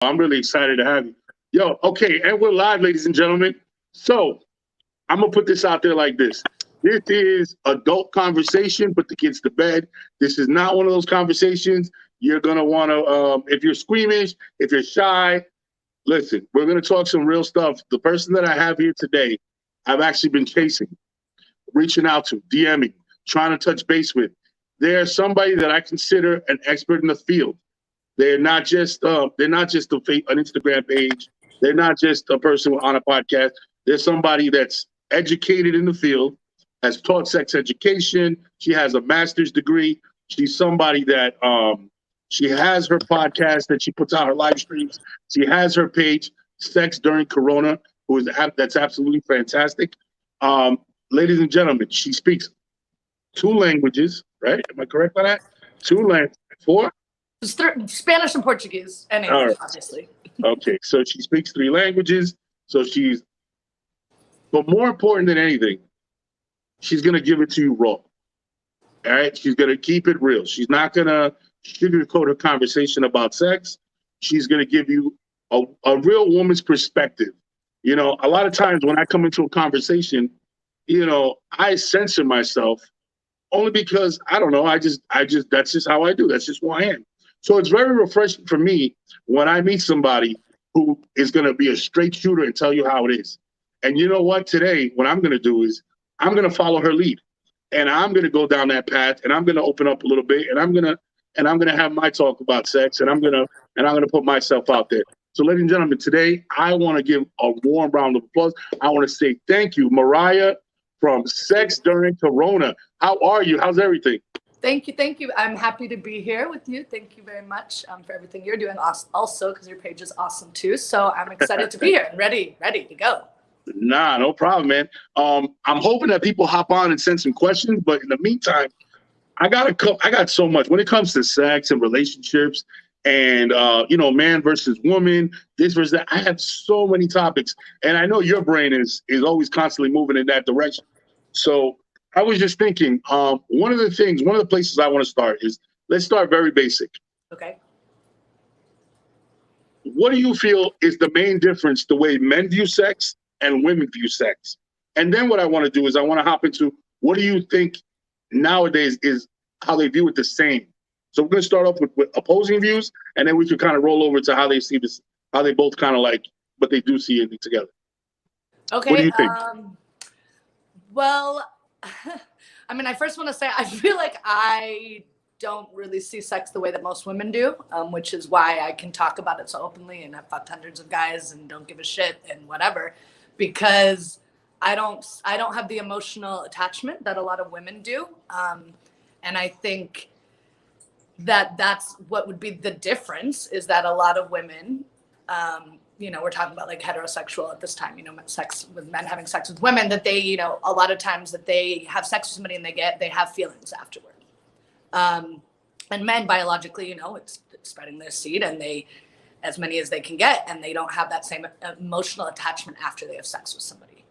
I'm really excited to have you. Yo, okay, and we're live, ladies and gentlemen. So I'm gonna put this out there like this. This is adult conversation, put the kids to bed. This is not one of those conversations you're gonna wanna if you're squeamish, if you're shy, listen, we're gonna talk some real stuff. The person that I have here today, I've actually been chasing, reaching out to, DMing, trying to touch base with. They're somebody that I consider an expert in the field. They're not just an Instagram page. They're not just a person on a podcast. They're somebody that's educated in the field, has taught sex education. She has a master's degree. She's somebody that she has her podcast that she puts out her live streams. She has her page, Sex During Corona, that's absolutely fantastic. Ladies and gentlemen, she speaks 2 languages, right? Am I correct on that? 2 languages. 4? Spanish and Portuguese and English, obviously. Okay, so she speaks 3 languages. So but more important than anything, she's gonna give it to you raw. All right, she's gonna keep it real. She's not gonna sugarcoat a conversation about sex. She's gonna give you a real woman's perspective. You know, a lot of times when I come into a conversation, you know, I censor myself only because I don't know. I just that's just how I do. That's just who I am. So it's very refreshing for me when I meet somebody who is going to be a straight shooter and tell you how it is. And you know what? Today, what I'm going to do is I'm going to follow her lead, and I'm going to go down that path, and I'm going to open up a little bit, and I'm going to have my talk about sex, and I'm going to put myself out there. So, ladies and gentlemen, today I want to give a warm round of applause. I want to say thank you, Mariah from Sex During Corona. How are you? How's everything? Thank you. I'm happy to be here with you. Thank you very much for everything you're doing also, because your page is awesome too. So I'm excited to be here and ready to go. Nah, no problem, man. I'm hoping that people hop on and send some questions, but in the meantime, I got so much when it comes to sex and relationships and you know, man versus woman, this versus that. I have so many topics, and I know your brain is always constantly moving in that direction. So I was just thinking, one of the places I want to start is, let's start very basic. Okay. What do you feel is the main difference the way men view sex and women view sex? And then what I want to do is I want to hop into, what do you think nowadays is how they view it the same? So we're going to start off with opposing views, and then we can kind of roll over to how they see this, how they both kind of like, but they do see it together. Okay. What do you think? Well, I mean, I first want to say I feel like I don't really see sex the way that most women do, which is why I can talk about it so openly and I've fucked hundreds of guys and don't give a shit and whatever, because I don't have the emotional attachment that a lot of women do. And I think that that's what would be the difference, is that a lot of women, you know, we're talking about like heterosexual at this time, you know, sex with men having sex with women, that they, you know, a lot of times that they have sex with somebody and they have feelings afterward. And men biologically, you know, it's spreading their seed, and they, as many as they can get, and they don't have that same emotional attachment after they have sex with somebody,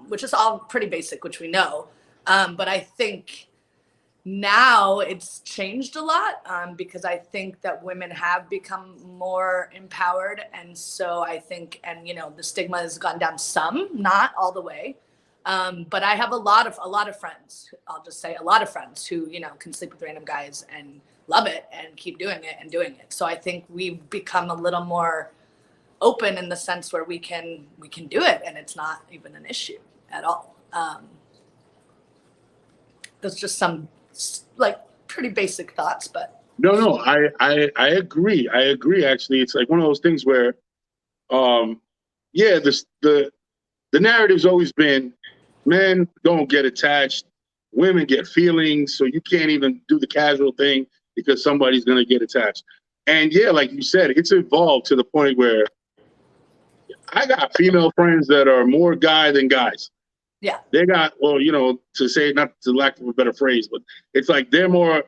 which is all pretty basic, which we know. But I think now it's changed a lot, because I think that women have become more empowered. And so I think, and, you know, the stigma has gone down some, not all the way. But I have a lot of friends, I'll just say a lot of friends who, you know, can sleep with random guys and love it and keep doing it. So I think we've become a little more open in the sense where we can do it, and it's not even an issue at all. There's just some like pretty basic thoughts, but no, I agree. Actually, it's like one of those things where, yeah, the narrative's always been, men don't get attached, women get feelings, so you can't even do the casual thing because somebody's gonna get attached. And yeah, like you said, it's evolved to the point where I got female friends that are more guy than guys. yeah, They got, well, you know, to say, not to lack of a better phrase, but it's like they're more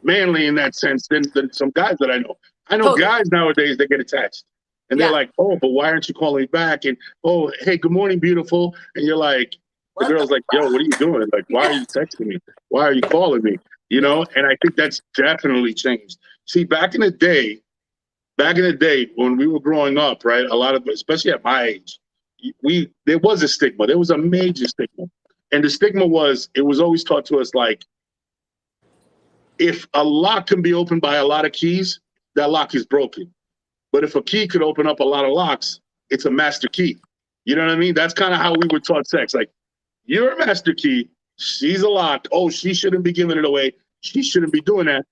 manly in that sense than some guys that I know. I know totally. Guys nowadays, they get attached. And they're like, oh, but why aren't you calling me back? And, oh, hey, good morning, beautiful. And you're like, the girl's like, yo, what are you doing? Like, why are you texting me? Why are you calling me? You know? And I think that's definitely changed. See, back in the day, back in the day when we were growing up, right? A lot of, especially at my age, there was a stigma. There was a major stigma, and the stigma was it was always taught to us like, if a lock can be opened by a lot of keys, that lock is broken. But if a key could open up a lot of locks, it's a master key. You know what I mean? That's kind of how we were taught sex. Like, you're a master key, she's a lock. Oh, she shouldn't be giving it away. She shouldn't be doing that.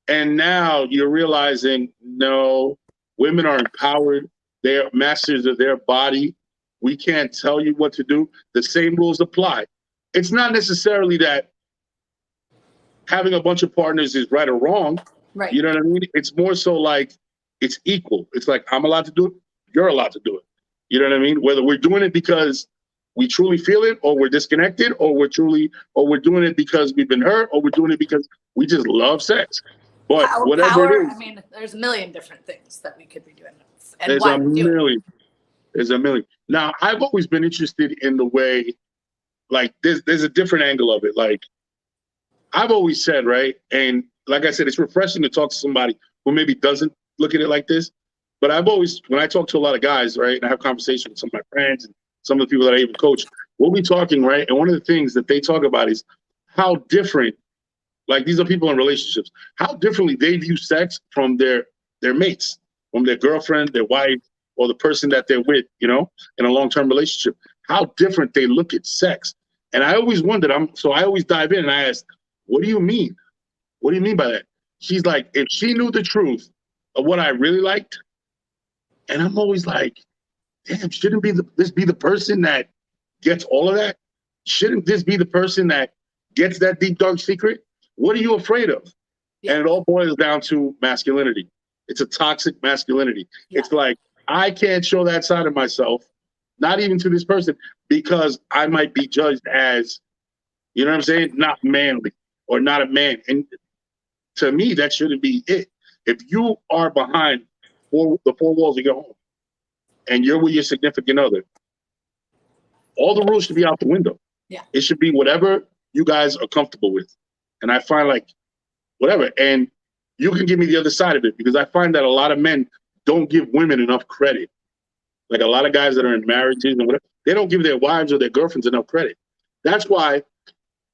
And now you're realizing, no, women are empowered. They're masters of their body. We can't tell you what to do. The same rules apply. It's not necessarily that having a bunch of partners is right or wrong. Right. You know what I mean? It's more so like it's equal. It's like I'm allowed to do it. You're allowed to do it. You know what I mean? Whether we're doing it because we truly feel it, or we're disconnected, or we're doing it because we've been hurt, or we're doing it because we just love sex. But whatever it is, I mean, there's a million different things that we could be doing. And there's a million. There's a million. Now, I've always been interested in the way, like, there's a different angle of it. Like, I've always said, right, and like I said, it's refreshing to talk to somebody who maybe doesn't look at it like this. But I've always, when I talk to a lot of guys, right, and I have conversations with some of my friends and some of the people that I even coach, we'll be talking, right, and one of the things that they talk about is how different, like, these are people in relationships, how differently they view sex from their mates, from their girlfriend, their wife, or the person that they're with, you know, in a long-term relationship, how different they look at sex. And I always wondered, so I always dive in and I ask, what do you mean? What do you mean by that? She's like, if she knew the truth of what I really liked, and I'm always like, damn, shouldn't this be the person that gets all of that? Shouldn't this be the person that gets that deep, dark secret? What are you afraid of? Yeah. And it all boils down to masculinity. It's a toxic masculinity. Yeah. It's like, I can't show that side of myself, not even to this person, because I might be judged as, you know what I'm saying, not manly or not a man. And to me, that shouldn't be it. If you are behind the four walls of your home and you're with your significant other, all the rules should be out the window. Yeah. It should be whatever you guys are comfortable with. And I find like, whatever. And you can give me the other side of it, because I find that a lot of men don't give women enough credit. Like a lot of guys that are in marriages and whatever, they don't give their wives or their girlfriends enough credit. That's why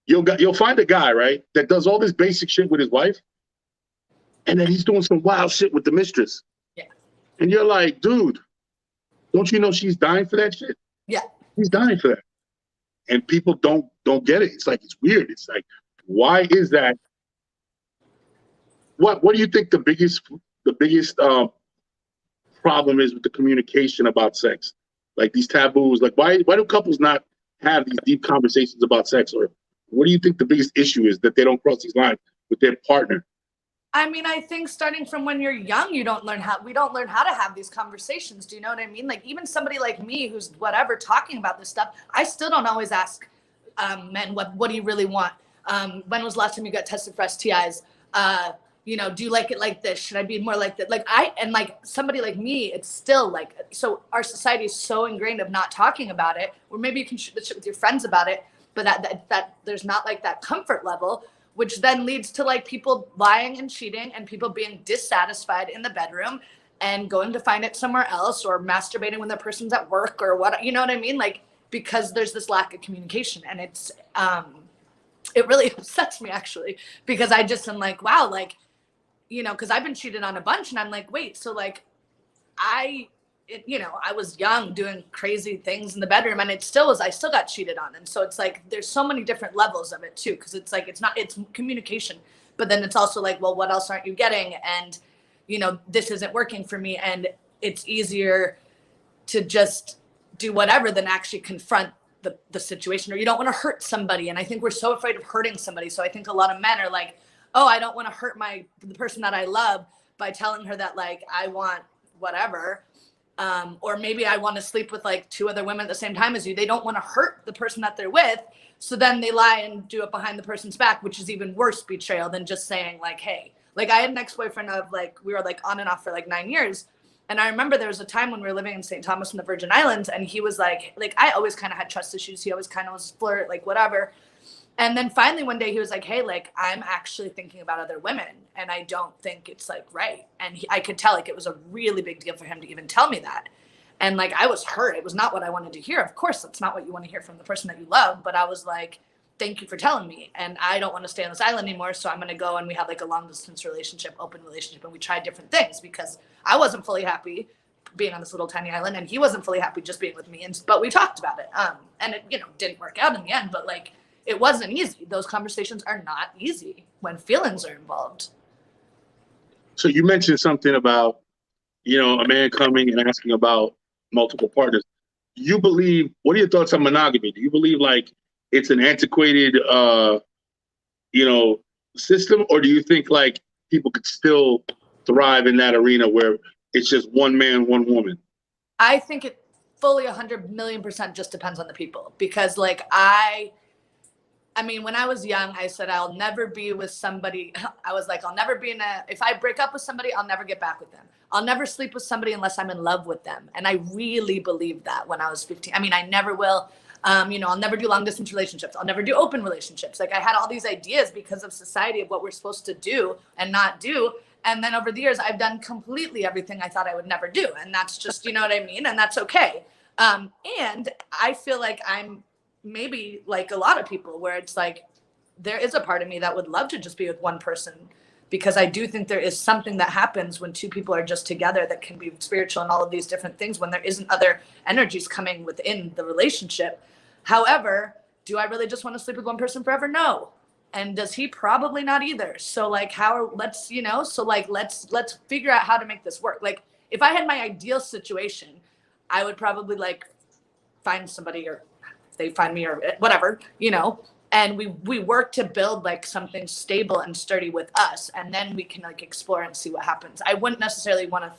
you'll find a guy, right, that does all this basic shit with his wife, and then he's doing some wild shit with the mistress. Yeah. And you're like, dude, don't you know she's dying for that shit? Yeah. She's dying for that. And people don't get it. It's like, it's weird. It's like, why is that? What do you think the biggest problem is with the communication about sex? Like these taboos, like why do couples not have these deep conversations about sex? Or what do you think the biggest issue is that they don't cross these lines with their partner? I mean, I think starting from when you're young, we don't learn how to have these conversations. Do you know what I mean? Like even somebody like me who's whatever talking about this stuff, I still don't always ask men, what do you really want? When was the last time you got tested for STIs? You know, do you like it like this? Should I be more like that? Like somebody like me, it's still like, so our society is so ingrained of not talking about it, or maybe you can shoot the shit with your friends about it, but that there's not like that comfort level, which then leads to like people lying and cheating and people being dissatisfied in the bedroom and going to find it somewhere else, or masturbating when the person's at work or what, you know what I mean? Like, because there's this lack of communication, and it's, it really upsets me actually, because I just am like, wow, like, you know, because I've been cheated on a bunch, and I'm like, wait, so like, I was young doing crazy things in the bedroom, and I still got cheated on. And so it's like, there's so many different levels of it too. Cause it's like, it's communication, but then it's also like, well, what else aren't you getting? And, you know, this isn't working for me. And it's easier to just do whatever than actually confront the situation, or you don't want to hurt somebody. And I think we're so afraid of hurting somebody. So I think a lot of men are like, oh, I don't want to hurt the person that I love by telling her that like, I want whatever. Or maybe I want to sleep with like 2 other women at the same time as you. They don't want to hurt the person that they're with. So then they lie and do it behind the person's back, which is even worse betrayal than just saying like, hey, like I had an ex-boyfriend of like, we were like on and off for like 9 years. And I remember there was a time when we were living in St. Thomas in the Virgin Islands, and he was like I always kind of had trust issues. He always kind of was flirt, like whatever. And then finally one day he was like, hey, like, I'm actually thinking about other women and I don't think it's like right. And I could tell like it was a really big deal for him to even tell me that. And like, I was hurt. It was not what I wanted to hear. Of course, that's not what you want to hear from the person that you love. But I was like, thank you for telling me. And I don't want to stay on this island anymore. So I'm going to go. And we had like a long distance relationship, open relationship. And we tried different things because I wasn't fully happy being on this little tiny island. And he wasn't fully happy just being with me. But we talked about it. And it, didn't work out in the end. But like, it wasn't easy. Those conversations are not easy when feelings are involved. So you mentioned something about, a man coming and asking about multiple partners. You believe, what are your thoughts on monogamy? Do you believe like it's an antiquated, system, or do you think like people could still thrive in that arena where it's just one man, one woman? I think it fully 100,000,000% just depends on the people, because like I mean, when I was young, I said, I'll never be with somebody. I was like, I'll never be if I break up with somebody, I'll never get back with them. I'll never sleep with somebody unless I'm in love with them. And I really believed that when I was 15. I mean, I never will. I'll never do long distance relationships. I'll never do open relationships. Like I had all these ideas because of society of what we're supposed to do and not do. And then over the years, I've done completely everything I thought I would never do. And that's just, you know what I mean? And that's okay. And I feel like I'm maybe like a lot of people where it's like, there is a part of me that would love to just be with one person, because I do think there is something that happens when two people are just together that can be spiritual and all of these different things when there isn't other energies coming within the relationship. However, do I really just want to sleep with one person forever? No. And does he? Probably not either. So like let's figure out how to make this work. Like if I had my ideal situation, I would probably like find somebody, or they find me, or whatever, and we work to build like something stable and sturdy with us, and then we can like explore and see what happens. I wouldn't necessarily want to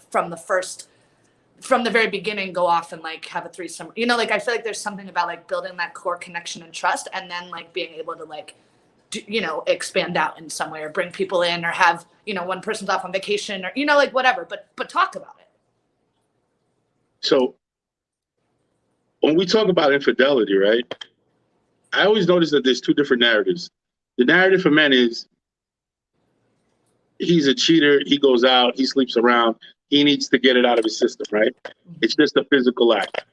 from the very beginning go off and like have a threesome. Like I feel like there's something about like building that core connection and trust, and then like being able to like expand out in some way, or bring people in, or have one person's off on vacation, or like whatever, but talk about it. So when we talk about infidelity, right, I always notice that there's two different narratives. The narrative for men is he's a cheater, he goes out, he sleeps around, he needs to get it out of his system, right? It's just a physical act.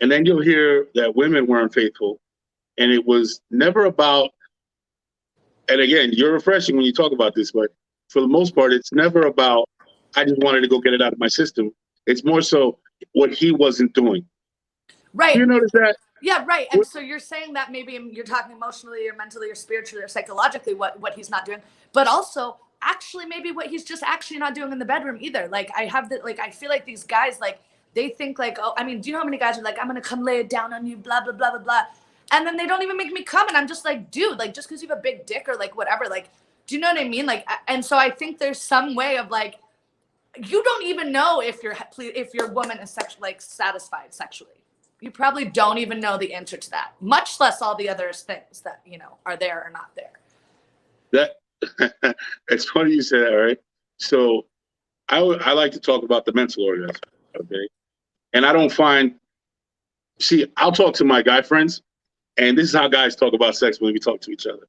And then you'll hear that women weren't faithful, and it was never about, and again, you're refreshing when you talk about this, but for the most part, it's never about, I just wanted to go get it out of my system. It's more so what he wasn't doing. Right. You notice that? Yeah, right. And so you're saying that maybe you're talking emotionally or mentally or spiritually or psychologically what he's not doing, but also actually maybe what he's just actually not doing in the bedroom either. Like I feel like these guys, like they think like, oh, I mean, do you know how many guys are like, I'm going to come lay it down on you, blah, blah, blah, blah, blah. And then they don't even make me come. And I'm just like, dude, like just because you have a big dick or like whatever, like, do you know what I mean? Like, and so I think there's some way of like, you don't even know if your woman is satisfied sexually. You probably don't even know the answer to that, much less all the other things that, are there or not there. That it's funny you say that, right? So I like to talk about the mental orgasm, okay? And I don't find, I'll talk to my guy friends, and this is how guys talk about sex when we talk to each other.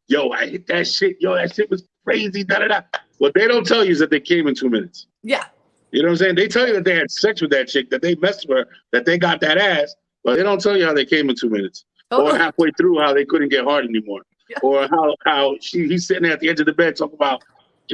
Yo, I hit that shit. Yo, that shit was crazy, da-da-da. What they don't tell you is that they came in 2 minutes. Yeah. You know what I'm saying? They tell you that they had sex with that chick, that they messed with her, that they got that ass, but they don't tell you how they came in 2 minutes. Oh. Or halfway through how they couldn't get hard anymore. Yeah. Or how he's sitting there at the edge of the bed talking about,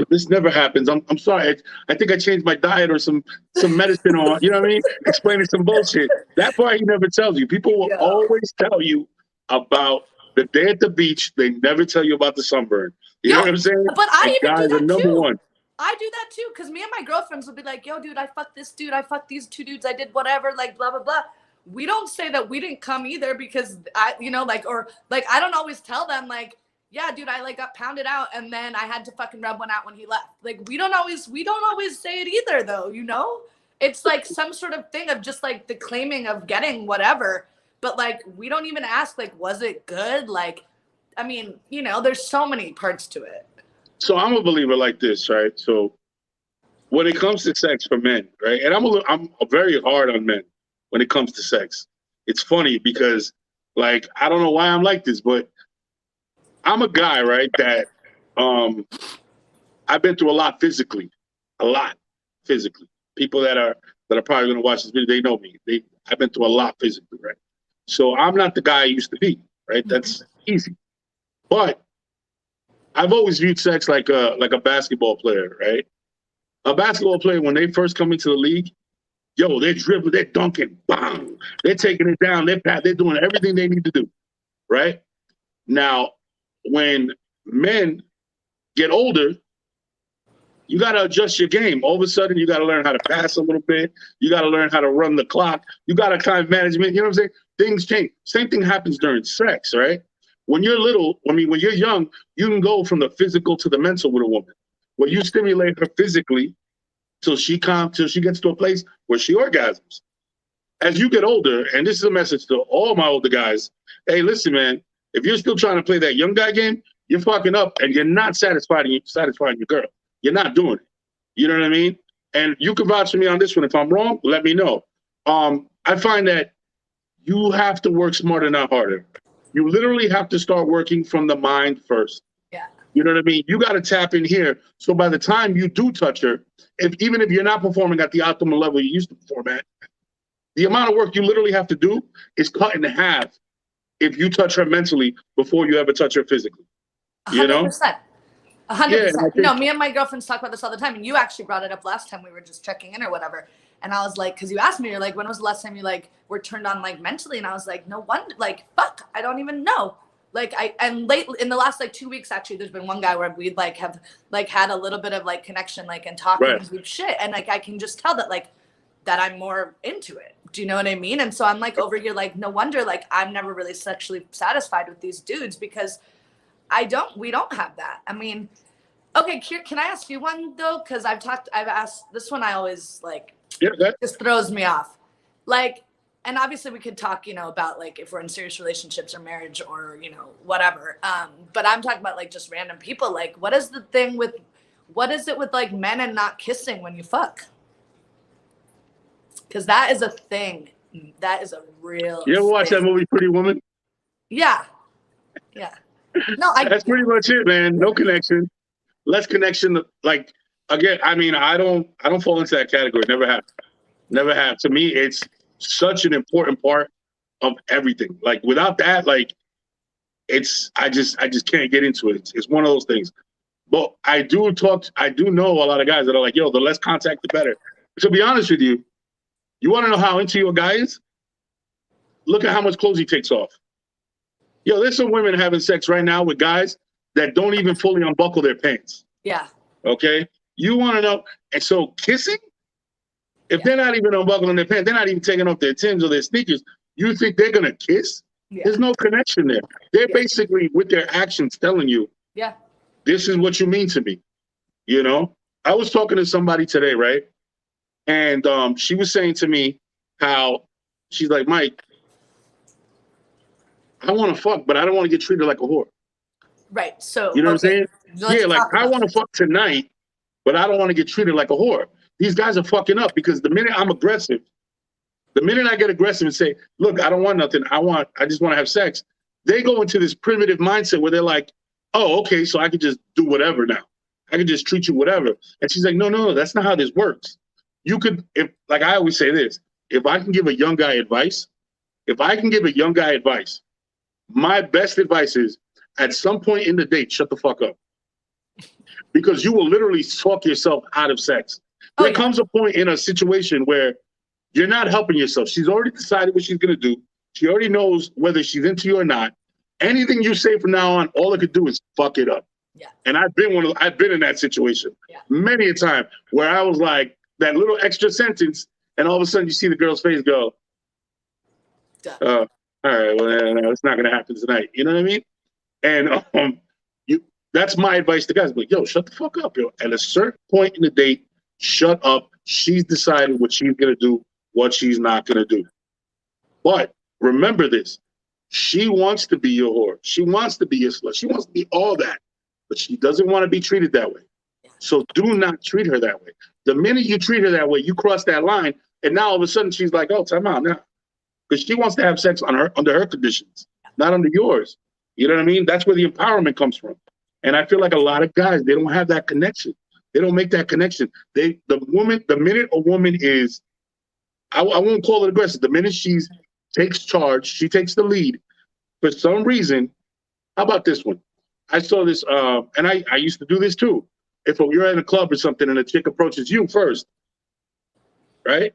this never happens. I'm sorry. I think I changed my diet or some medicine on, you know what I mean? Explaining some bullshit. That part he never tells you. People will always tell you about the day at the beach. They never tell you about the sunburn. You know what I'm saying? But I even do that number too. one. I do that too, because me and my girlfriends will be like, yo, dude, I fucked this dude, I fucked these 2 dudes, I did whatever, like blah, blah, blah. We don't say that we didn't come either, because I don't always tell them like, yeah, dude, I like got pounded out and then I had to fucking rub one out when he left. Like we don't always say it either though, It's like some sort of thing of just like the claiming of getting whatever, but like we don't even ask like, was it good? Like, I mean, there's so many parts to it. So I'm a believer like this, right? So when it comes to sex for men, right? And I'm very hard on men when it comes to sex. It's funny because, like, I don't know why I'm like this, but I'm a guy, right, that I've been through a lot physically. A lot physically. People that are probably gonna watch this video, they know me. I've been through a lot physically, right? So I'm not the guy I used to be, right? That's easy. But I've always viewed sex like a basketball player, right? A basketball player, when they first come into the league, yo, they're dribbling, they're dunking, bang, they're taking it down, they're doing everything they need to do, right? Now, when men get older, you got to adjust your game. All of a sudden, you got to learn how to pass a little bit. You got to learn how to run the clock. You got to time management. You know what I'm saying? Things change. Same thing happens during sex, right? When you're little, when you're young, you can go from the physical to the mental with a woman. Where you stimulate her physically till she gets to a place where she orgasms. As you get older, and this is a message to all my older guys, hey, listen, man, if you're still trying to play that young guy game, you're fucking up and you're not satisfying your girl. You're not doing it. You know what I mean? And you can vouch for me on this one. If I'm wrong, let me know. I find that you have to work smarter, not harder. You literally have to start working from the mind first. Yeah. You know what I mean? You got to tap in here. So by the time you do touch her, even if you're not performing at the optimal level you used to perform at, the amount of work you literally have to do is cut in half if you touch her mentally before you ever touch her physically. 100%. You know? 100%. You know, me and my girlfriends talk about this all the time, and you actually brought it up last time we were just checking in or whatever. And I was like, because you asked me, you're like, when was the last time you like were turned on like mentally? And I was like, no wonder, like, fuck, I don't even know. Like in the last like 2 weeks, actually, there's been one guy where we'd like have like had a little bit of like connection, like and talking Right. deep shit, and like I can just tell that like that I'm more into it. Do you know what I mean? And so I'm like over here, like, no wonder, like I'm never really sexually satisfied with these dudes because we don't have that. I mean, okay, can I ask you one though? Because I've asked this one. I always like, just throws me off. Like, and obviously we could talk, you know, about like if we're in serious relationships or marriage or, you know, whatever. But I'm talking about like just random people. Like, what is it with like men and not kissing when you fuck? Because that is a thing. That is a real You ever watch that movie Pretty Woman? Yeah. Yeah. No, That's pretty much it, man. No connection. Less connection. Like, again, I mean, I don't fall into that category. Never have. Never have. To me, it's such an important part of everything. Like, without that, like, I just can't get into it. It's one of those things. But I do know a lot of guys that are like, yo, the less contact, the better. To be honest with you, you want to know how into your guy is? Look at how much clothes he takes off. Yo, there's some women having sex right now with guys that don't even fully unbuckle their pants. Yeah. Okay? You want to know? And so kissing, if they're not even unbuckling their pants, they're not even taking off their Timbs or their sneakers, you think they're going to kiss? Yeah. There's no connection there. They're basically, with their actions, telling you, this is what you mean to me. You know? I was talking to somebody today, right? And she was saying to me how she's like, Mike, I want to fuck, but I don't want to get treated like a whore. Right. So, you know what I'm saying? Yeah, like I want to fuck tonight, but I don't want to get treated like a whore. These guys are fucking up because the minute I'm aggressive, the minute I get aggressive and say, look, I don't want nothing. I just want to have sex. They go into this primitive mindset where they're like, oh, okay, so I can just do whatever now. I can just treat you whatever. And she's like, no, that's not how this works. You could, like I always say this, if I can give a young guy advice, my best advice is at some point in the date, shut the fuck up. Because you will literally talk yourself out of sex. There comes a point in a situation where you're not helping yourself. She's already decided what she's going to do. She already knows whether she's into you or not. Anything you say from now on, all it could do is fuck it up. Yeah. And I've been in that situation many a time where I was like that little extra sentence, and all of a sudden you see the girl's face go, all right, well, no, it's not going to happen tonight. You know what I mean? And that's my advice to guys. Like, yo, shut the fuck up, yo. At a certain point in the date, shut up. She's decided what she's going to do, what she's not going to do. But remember this. She wants to be your whore. She wants to be your slut. She wants to be all that. But she doesn't want to be treated that way. So do not treat her that way. The minute you treat her that way, you cross that line. And now all of a sudden she's like, oh, time out now. Because she wants to have sex under her conditions, not under yours. You know what I'm saying? So You know what I mean? That's where the empowerment comes from. And I feel like a lot of guys, they don't have that connection. They don't make that connection. The minute a woman is, I won't call it aggressive. The minute she takes charge, she takes the lead. For some reason, how about this one? I saw this, and I used to do this too. If you're at a club or something and a chick approaches you first, right?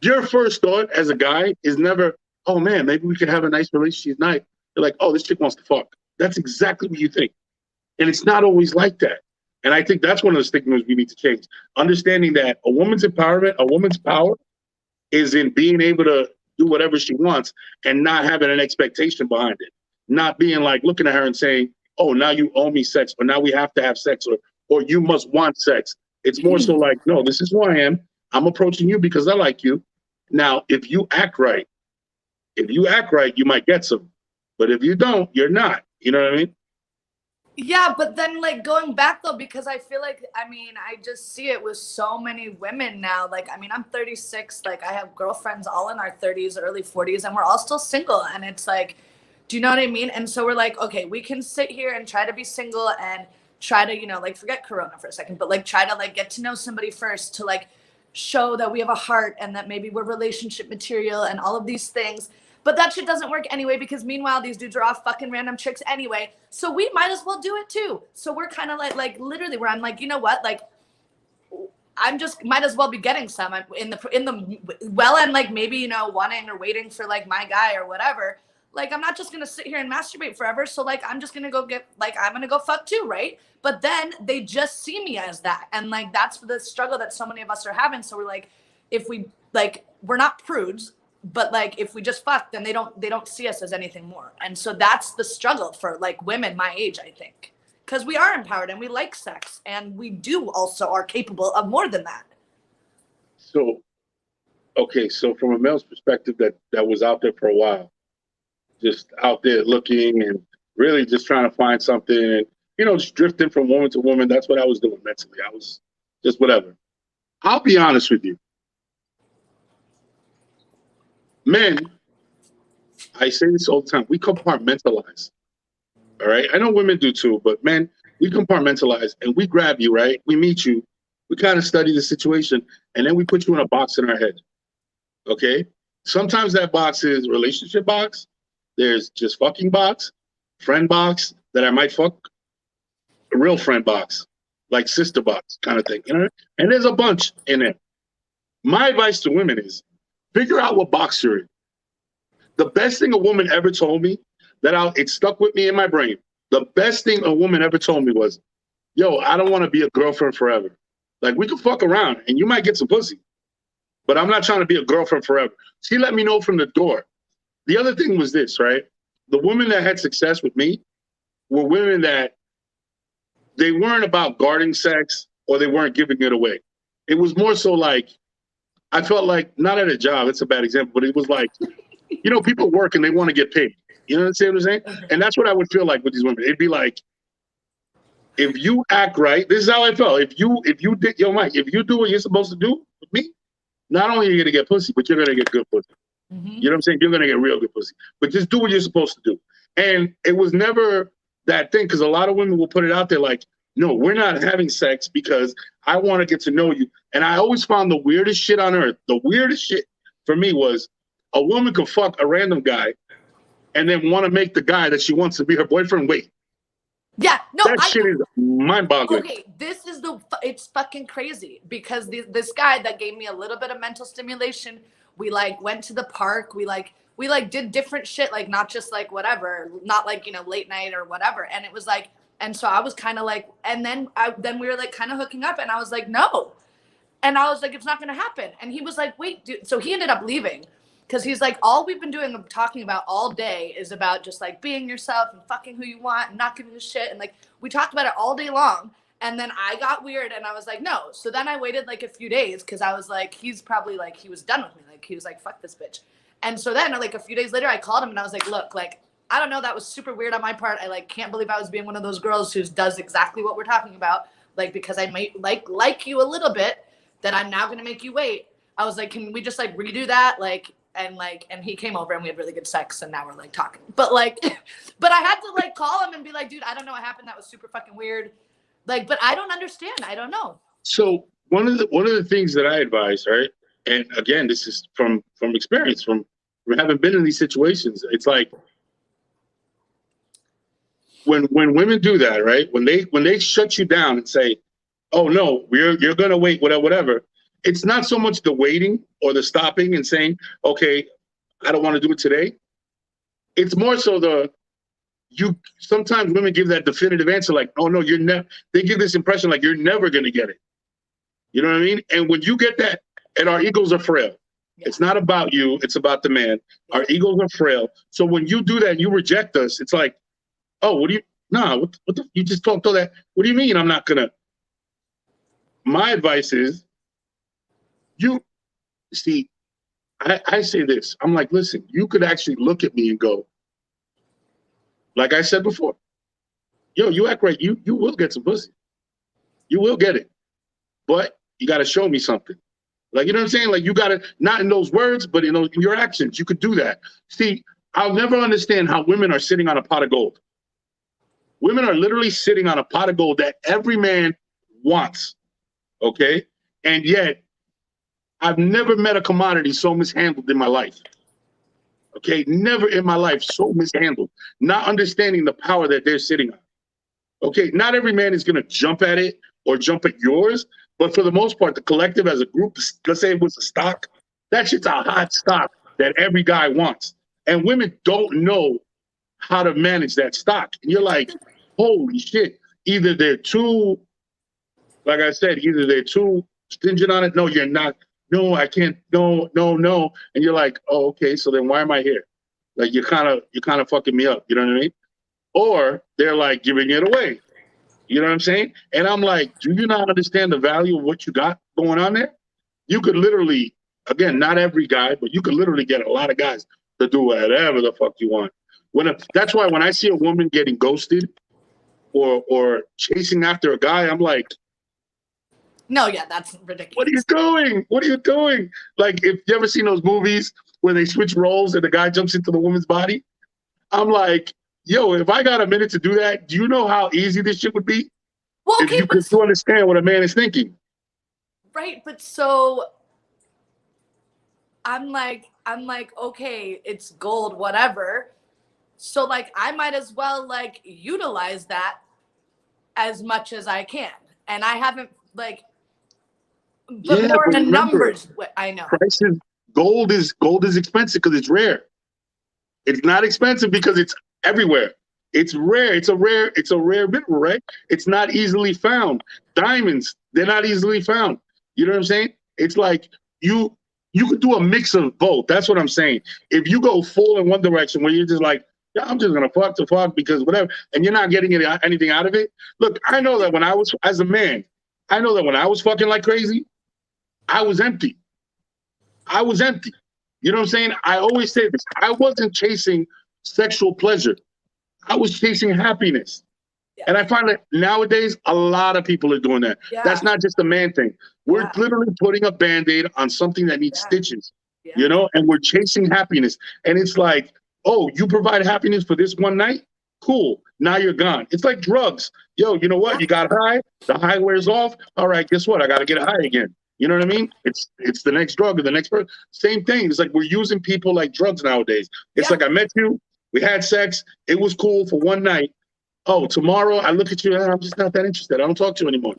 Your first thought as a guy is never, oh man, maybe we could have a nice relationship tonight. You're like, oh, this chick wants to fuck. That's exactly what you think. And it's not always like that. And I think that's one of the stigmas we need to change. Understanding that a woman's empowerment, a woman's power is in being able to do whatever she wants and not having an expectation behind it. Not being like looking at her and saying, oh, now you owe me sex, or now we have to have sex, or you must want sex. It's more so like, no, this is who I am. I'm approaching you because I like you. Now, if you act right, you might get some. But if you don't, you're not. You know what I mean? Yeah, but then like going back though, because I feel like, I mean, I just see it with so many women now. Like, I mean, I'm 36, like I have girlfriends all in our 30s, early 40s, and we're all still single. And it's like, do you know what I mean? And so we're like, okay, we can sit here and try to be single and try to, you know, like forget Corona for a second, but like try to like get to know somebody first to like show that we have a heart and that maybe we're relationship material and all of these things. But that shit doesn't work anyway, because meanwhile, these dudes are off fucking random chicks anyway. So we might as well do it too. So we're kind of like literally where I'm like, you know what? Like, I'm just might as well be getting some in the well, and like maybe, you know, wanting or waiting for like my guy or whatever. Like, I'm not just going to sit here and masturbate forever. So like, I'm just going to go get, like, I'm going to go fuck too. Right. But then they just see me as that. And like, that's the struggle that so many of us are having. So we're like, if we like, we're not prudes, but like if we just fuck, then they don't see us as anything more. And so that's the struggle for like women my age, I think, because we are empowered and we like sex, and we do also are capable of more than that. So, okay, so from a male's perspective that was out there for a while, just out there looking and really just trying to find something, and you know, just drifting from woman to woman. That's what I was doing mentally. I was just whatever. I'll be honest with you. Men, I say this all the time, we compartmentalize. All right. I know women do too, but men, we compartmentalize and we grab you, right? We meet you. We kind of study the situation, and then we put you in a box in our head. Okay. Sometimes that box is relationship box. There's just fucking box, friend box that I might fuck, a real friend box, like sister box kind of thing. You know? And there's a bunch in there. My advice to women is figure out what box you're in. The best thing a woman ever told me, it stuck with me in my brain. The best thing a woman ever told me was, yo, I don't want to be a girlfriend forever. Like, we can fuck around and you might get some pussy, but I'm not trying to be a girlfriend forever. She let me know from the door. The other thing was this, right? The women that had success with me were women that they weren't about guarding sex or they weren't giving it away. It was more so like, I felt like, not at a job, it's a bad example, but it was like, you know, people work and they want to get paid. You know what I'm saying? And that's what I would feel like with these women. It'd be like, if you act right, this is how I felt. If you did, yo, Mike, if you do what you're supposed to do with me, not only are you going to get pussy, but you're going to get good pussy. Mm-hmm. You know what I'm saying? You're going to get real good pussy. But just do what you're supposed to do. And it was never that thing, because a lot of women will put it out there like, no, we're not having sex because I want to get to know you. And I always found the weirdest shit on earth. The weirdest shit for me was a woman could fuck a random guy and then want to make the guy that she wants to be her boyfriend wait. Yeah, no, that shit is mind-boggling. Okay, it's fucking crazy, because this guy that gave me a little bit of mental stimulation, we like went to the park, we did different shit, like not just like whatever, not like, you know, late night or whatever. And it was like, and so I was kind of like, and then we were like kind of hooking up, and I was like, no. And I was like, it's not going to happen. And he was like, wait, dude. So he ended up leaving, because he's like, all we've been doing and talking about all day is about just like being yourself and fucking who you want and not giving a shit. And like, we talked about it all day long. And then I got weird and I was like, no. So then I waited like a few days, because I was like, he's probably like, he was done with me. Like, he was like, fuck this bitch. And so then like a few days later, I called him and I was like, look, like, I don't know, that was super weird on my part. I like can't believe I was being one of those girls who does exactly what we're talking about. Like, because I might like you a little bit, that I'm now going to make you wait. I was like, can we just like redo that? Like, and he came over and we had really good sex and now we're like talking. But like, but I had to like call him and be like, dude, I don't know what happened. That was super fucking weird. Like, but I don't understand. I don't know. So one of the things that I advise, right? And again, this is from experience, from having been in these situations. It's like when women do that, right? When they shut you down and say, "Oh no, you're gonna wait, whatever." It's not so much the waiting or the stopping and saying, "Okay, I don't want to do it today." It's more so sometimes women give that definitive answer like, "Oh no, you're never." They give this impression like you're never gonna get it. You know what I mean? And when you get that, and our egos are frail. Yeah. It's not about you, it's about the man. Yeah. Our egos are frail. So when you do that and you reject us, it's like, oh, what you just talked all that. What do you mean I'm not gonna? My advice is, you see, I say this. I'm like, listen, you could actually look at me and go, like I said before, yo, you act right, you will get some pussy. You will get it. But you gotta show me something. Like, you know what I'm saying? Like, you gotta, not in those words, but in your actions, you could do that. See, I'll never understand how women are sitting on a pot of gold. Women are literally sitting on a pot of gold that every man wants, okay? And yet, I've never met a commodity so mishandled in my life, okay? Never in my life so mishandled, not understanding the power that they're sitting on, okay? Not every man is gonna jump at it or jump at yours, but for the most part, the collective as a group, let's say it was a stock, that shit's a hot stock that every guy wants. And women don't know how to manage that stock. And you're like, holy shit. Either they're too, like I said, either they're too stringent on it. No, you're not. No, I can't. No. And you're like, oh, okay, so then why am I here? Like, you're kind of fucking me up. You know what I mean? Or they're like giving it away. You know what I'm saying? And I'm like, do you not understand the value of what you got going on there? You could literally, again, not every guy, but you could literally get a lot of guys to do whatever the fuck you want. That's why when I see a woman getting ghosted or chasing after a guy, I'm like, no, yeah, that's ridiculous. What are you doing? What are you doing? Like, if you ever seen those movies where they switch roles and the guy jumps into the woman's body, I'm like, yo, if I got a minute to do that, do you know how easy this shit would be? Well, okay, if you understand what a man is thinking. Right, but so I'm like, okay, it's gold, whatever. So like, I might as well like utilize that as much as I can. And I haven't like, but more in the numbers. I know. Prices, gold is expensive because it's rare. It's not expensive because it's everywhere. It's rare. It's a rare mineral, right? It's not easily found. Diamonds, they're not easily found. You know what I'm saying? It's like you could do a mix of both. That's what I'm saying. If you go full in one direction where you're just like, yeah, I'm just gonna fuck to fuck because whatever, and you're not getting anything out of it. Look, I know that when I was, as a man, I know that when I was fucking like crazy, I was empty. I was empty. You know what I'm saying? I always say this. I wasn't chasing sexual pleasure. I was chasing happiness. Yeah. And I find that nowadays, a lot of people are doing that. Yeah. That's not just a man thing. We're literally putting a Band-Aid on something that needs stitches, you know, and we're chasing happiness. And it's like, oh, you provide happiness for this one night? Cool. Now you're gone. It's like drugs. Yo, you know what? You got high. The high wears off. All right, guess what? I got to get high again. You know what I mean? It's the next drug or the next person. Same thing. It's like we're using people like drugs nowadays. It's like I met you. We had sex. It was cool for one night. Oh, tomorrow I look at you and I'm just not that interested. I don't talk to you anymore.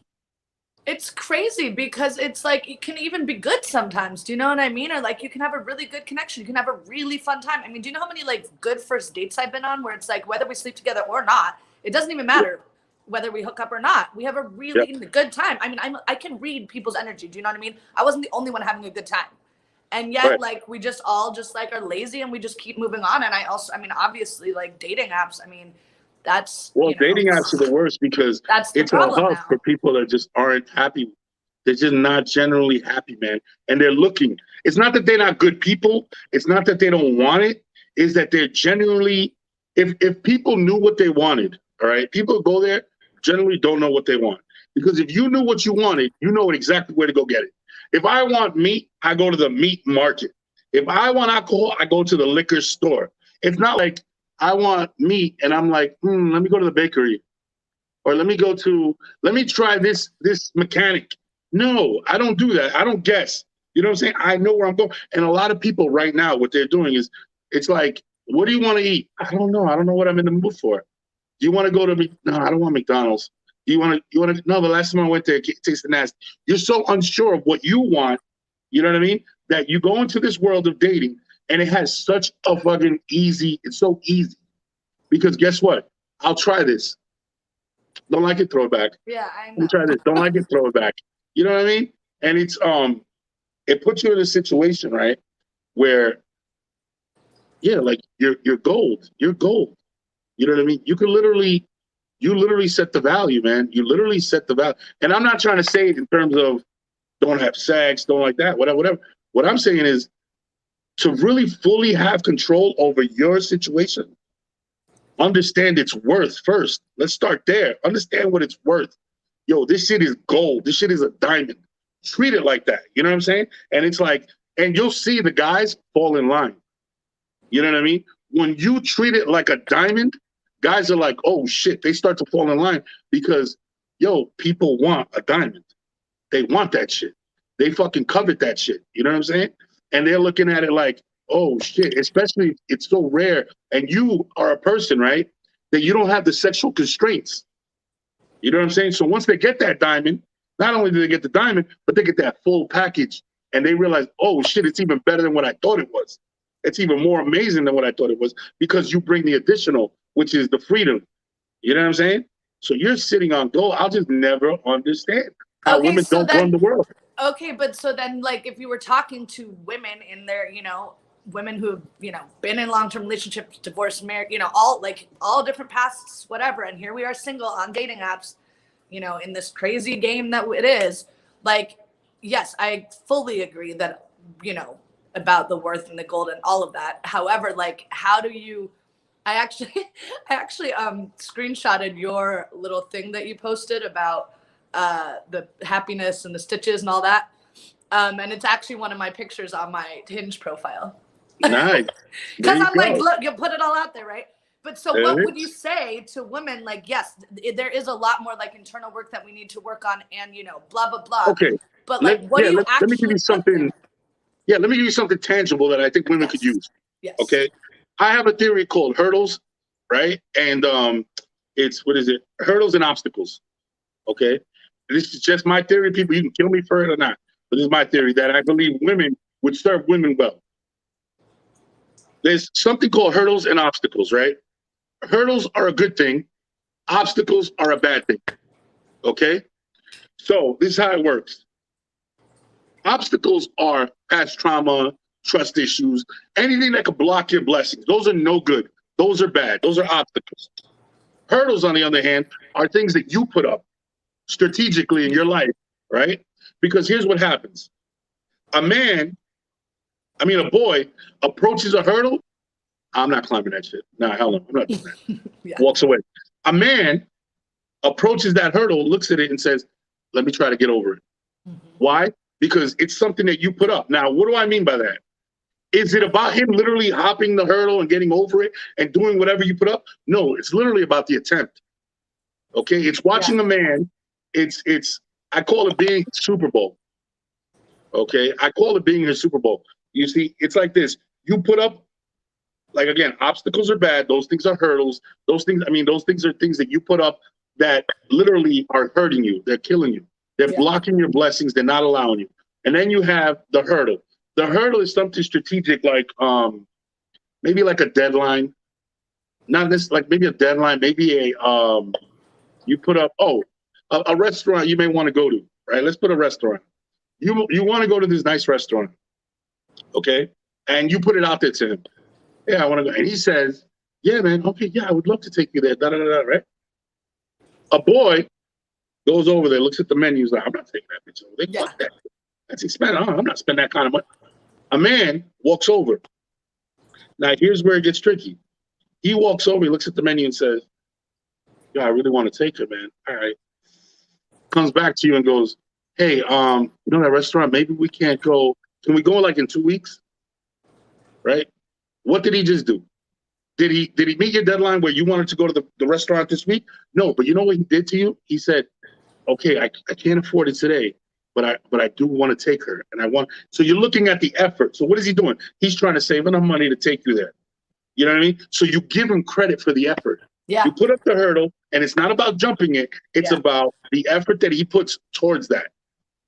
It's crazy because it's like it can even be good sometimes. Do you know what I mean? Or like you can have a really good connection. You can have a really fun time. I mean, do you know how many like good first dates I've been on where it's like whether we sleep together or not, it doesn't even matter whether we hook up or not. We have a really good time. I mean, I can read people's energy. Do you know what I mean? I wasn't the only one having a good time. And yet, like, we just all just like are lazy and we just keep moving on. And I mean, obviously, like dating apps, I mean, that's dating apps are the worst because it's a hub for people that just aren't happy. They're just not generally happy, man. And they're looking. It's not that they're not good people. It's not that they don't want it. It's that they're genuinely, if people knew what they wanted, all right, people go there generally don't know what they want. Because if you knew what you wanted, you know exactly where to go get it. If I want meat, I go to the meat market. If I want alcohol, I go to the liquor store. It's not like I want meat and I'm like, let me go to the bakery, or let me try this mechanic. No, I don't do that. I don't guess. You know what I'm saying? I know where I'm going. And a lot of people right now, what they're doing is, it's like, what do you want to eat? I don't know. I don't know what I'm in the mood for. Do you want to go to no, I don't want McDonald's. Do you want to no, the last time I went there, it tasted nasty. You're so unsure of what you want, you know what I mean? That you go into this world of dating and it has such a fucking it's so easy. Because guess what? I'll try this. Don't like it, throw it back. Yeah, I know. Let me try this. Don't like it, throw it back. You know what I mean? And it's it puts you in a situation, right, where like you're gold. You're gold. You know what I mean? You literally set the value, man. You literally set the value. And I'm not trying to say it in terms of don't have sex, don't like that, whatever. What I'm saying is to really fully have control over your situation, understand its worth first. Let's start there. Understand what it's worth. Yo, this shit is gold. This shit is a diamond. Treat it like that. You know what I'm saying? And it's like, and you'll see the guys fall in line. You know what I mean? When you treat it like a diamond, guys are like, oh shit, they start to fall in line because, yo, people want a diamond. They want that shit. They fucking covet that shit. You know what I'm saying? And they're looking at it like, oh shit, especially if it's so rare. And you are a person, right, that you don't have the sexual constraints. You know what I'm saying? So once they get that diamond, not only do they get the diamond, but they get that full package. And they realize, oh shit, it's even better than what I thought it was. It's even more amazing than what I thought it was because you bring the additional, which is the freedom. You know what I'm saying? So you're sitting on gold. I'll just never understand how women don't run the world. Okay, but so then, like, if you were talking to women in their, women who have, been in long-term relationships, divorced, married, all different pasts, whatever, and here we are single on dating apps, in this crazy game that it is, like, yes, I fully agree that, about the worth and the gold and all of that. However, like, how do you, I actually screenshotted your little thing that you posted about the happiness and the stitches and all that. And it's actually one of my pictures on my Hinge profile. Nice. Because I'm like, look, you put it all out there, right? But so what would you say to women? Like, yes, there is a lot more like internal work that we need to work on and, blah, blah, blah. Okay. But like, what do you actually let me give you something. Yeah, let me give you something tangible that I think women could use. Yes. Okay. I have a theory called hurdles, right? And it's, what is it? Hurdles and obstacles. Okay. This is just my theory, people. You can kill me for it or not. But this is my theory that I believe women would serve women well. There's something called hurdles and obstacles, right? Hurdles are a good thing. Obstacles are a bad thing. Okay? So this is how it works. Obstacles are past trauma, trust issues, anything that could block your blessings. Those are no good. Those are bad. Those are obstacles. Hurdles, on the other hand, are things that you put up strategically in your life, right? Because here's what happens. A boy approaches a hurdle. I'm not climbing that shit. Nah, hell no, I'm not doing that. Yeah. Walks away. A man approaches that hurdle, looks at it and says, let me try to get over it. Mm-hmm. Why? Because it's something that you put up. Now, what do I mean by that? Is it about him literally hopping the hurdle and getting over it and doing whatever you put up? No, it's literally about the attempt. Okay? It's watching a man. I call it being Super Bowl. Okay? I call it being a Super Bowl. You see, it's like this. You put up, like, again, obstacles are bad. Those things are hurdles. Those things are things that you put up that literally are hurting you. They're killing you. They're blocking your blessings. They're not allowing you. And then you have the hurdle. The hurdle is something strategic, like maybe like a deadline. Not this, like maybe a deadline, maybe you put up, a restaurant you may want to go to, right? Let's put a restaurant. You want to go to this nice restaurant, okay? And you put it out there to him. Yeah, I want to go. And he says, yeah, man, okay, yeah, I would love to take you there, right? A boy goes over there, looks at the menu, he's like, I'm not taking that bitch over there. Fuck that. That's expensive. I'm not spending that kind of money. A man walks over. Now, here's where it gets tricky. He walks over, he looks at the menu and says, yeah, I really want to take her, man. All right. Comes back to you and goes, hey, that restaurant, maybe we can't go. Can we go like in 2 weeks? right? What did he just do? Did he meet your deadline where you wanted to go to the restaurant this week? No, but you know what he did to you? He said, okay, I can't afford it today, but I do want to take her. And I want, so you're looking at the effort. So what is he doing? He's trying to save enough money to take you there. You know what I mean? So you give him credit for the effort. Yeah. You put up the hurdle, and it's not about jumping it. It's about the effort that he puts towards that.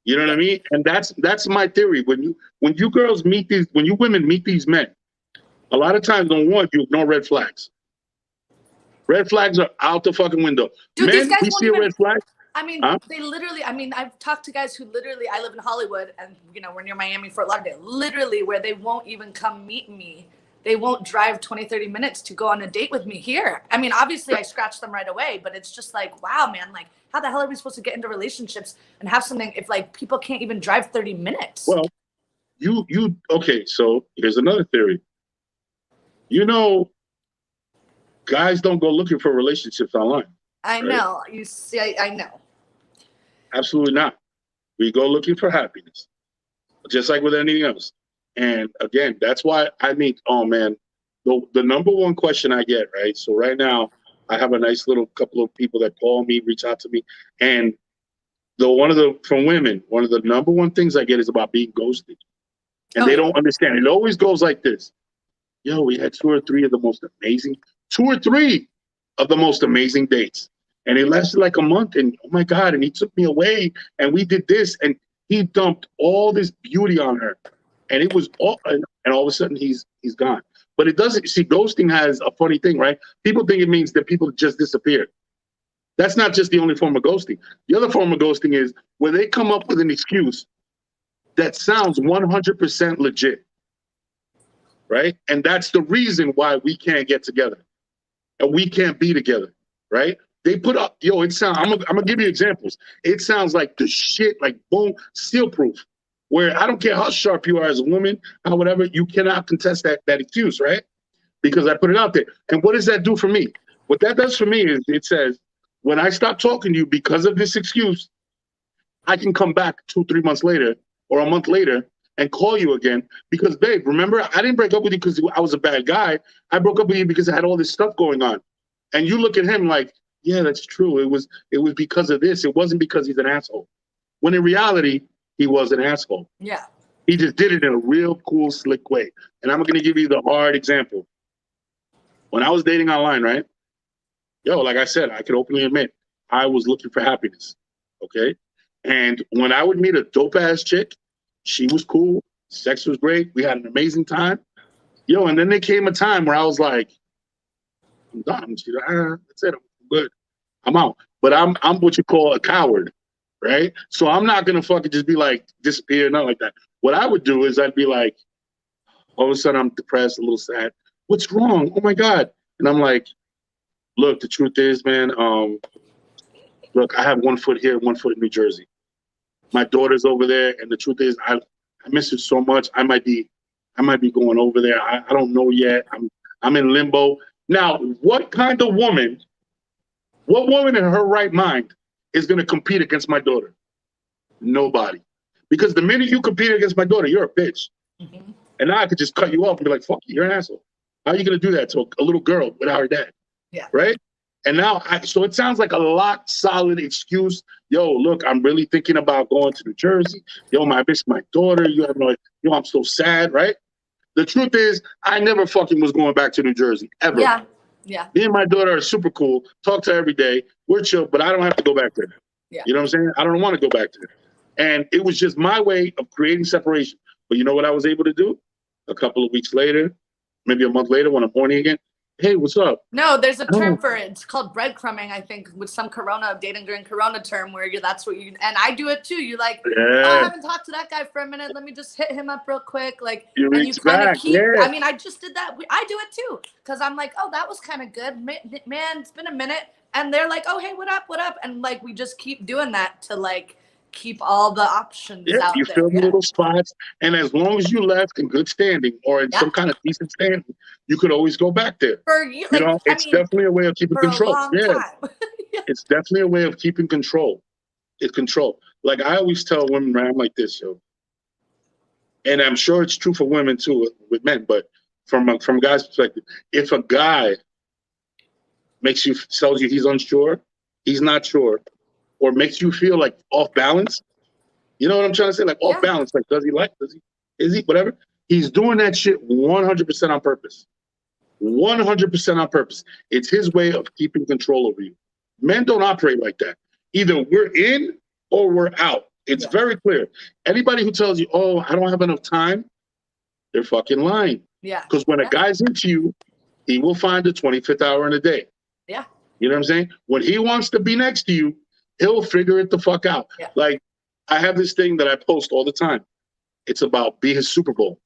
You know what I mean? And that's my theory. When you girls meet these, when you women meet these men, a lot of times, on one, you ignore red flags. Red flags are out the fucking window. Dude, men, these guys we won't see even, a red flag. I mean, they literally, I mean, I've talked to guys who literally, I live in Hollywood and, you know, we're near Miami, Fort Lauderdale, literally where they won't even come meet me. They won't drive 20, 30 minutes to go on a date with me here. I mean, obviously I scratch them right away, but it's just like, wow, man, like how the hell are we supposed to get into relationships and have something if like people can't even drive 30 minutes? Well, okay, so here's another theory. You know, guys don't go looking for relationships online. I know. You see, I know. Absolutely not. We go looking for happiness, just like with anything else. And again, that's why I mean, oh man, the number one question I get, right? So right now, I have a nice little couple of people that call me, reach out to me, and from women, one of the number one things I get is about being ghosted, and they don't understand. It always goes like this. Yo, we had two or three of the most amazing dates. And it lasted like a month, and oh my God, and he took me away, and we did this, and he dumped all this beauty on her. And it was all, and all of a sudden he's gone. But it doesn't, see, ghosting has a funny thing, right? People think it means that people just disappear. That's not just the only form of ghosting. The other form of ghosting is where they come up with an excuse that sounds 100% legit, right? And that's the reason why we can't get together and we can't be together, right? They put up, yo, it sounds, I'm gonna give you examples. It sounds like the shit, like boom, steel proof, where I don't care how sharp you are as a woman, or whatever, you cannot contest that excuse, right? Because I put it out there. And what does that do for me? What that does for me is it says, when I stop talking to you because of this excuse, I can come back 2-3 months later or a month later and call you again. Because, babe, remember, I didn't break up with you because I was a bad guy. I broke up with you because I had all this stuff going on. And you look at him like, yeah, that's true. It was because of this. It wasn't because he's an asshole. When in reality, he was an asshole. Yeah. He just did it in a real cool, slick way. And I'm going to give you the hard example. When I was dating online, right? Yo, like I said, I could openly admit, I was looking for happiness, okay? And when I would meet a dope-ass chick, she was cool, sex was great, we had an amazing time. Yo, and then there came a time where I was like, I'm done. She's like, that's it, I'm good. I'm out. But I'm what you call a coward, right? So I'm not going to fucking just be like, disappear, nothing like that. What I would do is I'd be like, all of a sudden I'm depressed, a little sad. What's wrong? Oh my God. And I'm like, look, the truth is, man, look, I have 1 foot here, 1 foot in New Jersey. My daughter's over there, and the truth is, I miss her so much. I might be going over there. I don't know yet. I'm in limbo. Now, what woman in her right mind is going to compete against my daughter? Nobody. Because the minute you compete against my daughter, you're a bitch. Mm-hmm. And now I could just cut you off and be like, fuck you, you're an asshole. How are you going to do that to a little girl without her dad? Yeah. Right? And now, so it sounds like a lot solid excuse. Yo, look, I'm really thinking about going to New Jersey. Yo, I miss my daughter. You have no, I'm so sad, right? The truth is, I never fucking was going back to New Jersey, ever. Yeah, yeah. Me and my daughter are super cool. Talk to her every day. We're chill, but I don't have to go back there. Yeah. You know what I'm saying? I don't want to go back there. And it was just my way of creating separation. But you know what I was able to do? A couple of weeks later, maybe a month later when I'm horny again, hey, what's up? No, there's a term for it. It's called breadcrumbing, I think, with some Corona, dating during Corona term where that's what you, and I do it too. You like, oh, I haven't talked to that guy for a minute. Let me just hit him up real quick. Like, you and you kind of keep, yeah. I mean, I just did that. I do it too. Cause I'm like, oh, that was kind of good. Man, it's been a minute. And they're like, oh, hey, what up? What up? And like, we just keep doing that to like, keep all the options out you there. fill the little spots, and as long as you left in good standing or in some kind of decent standing, you could always go back there. You know, it's definitely a way of keeping control. Yeah. It's definitely a way of keeping control. It's control. Like I always tell women, man, I'm like this, yo. And I'm sure it's true for women too, with men, but from a guy's perspective, if a guy tells you he's unsure, he's not sure, or makes you feel like off balance, you know what I'm trying to say? Like off balance, like is he, whatever? He's doing that shit 100% on purpose. 100% on purpose. It's his way of keeping control over you. Men don't operate like that. Either we're in or we're out. It's very clear. Anybody who tells you, oh, I don't have enough time, they're fucking lying. Yeah. Because when a guy's into you, he will find the 25th hour in a day. Yeah. You know what I'm saying? When he wants to be next to you, he'll figure it the fuck out. Yeah. Like, I have this thing that I post all the time. It's about Be His Super Bowl.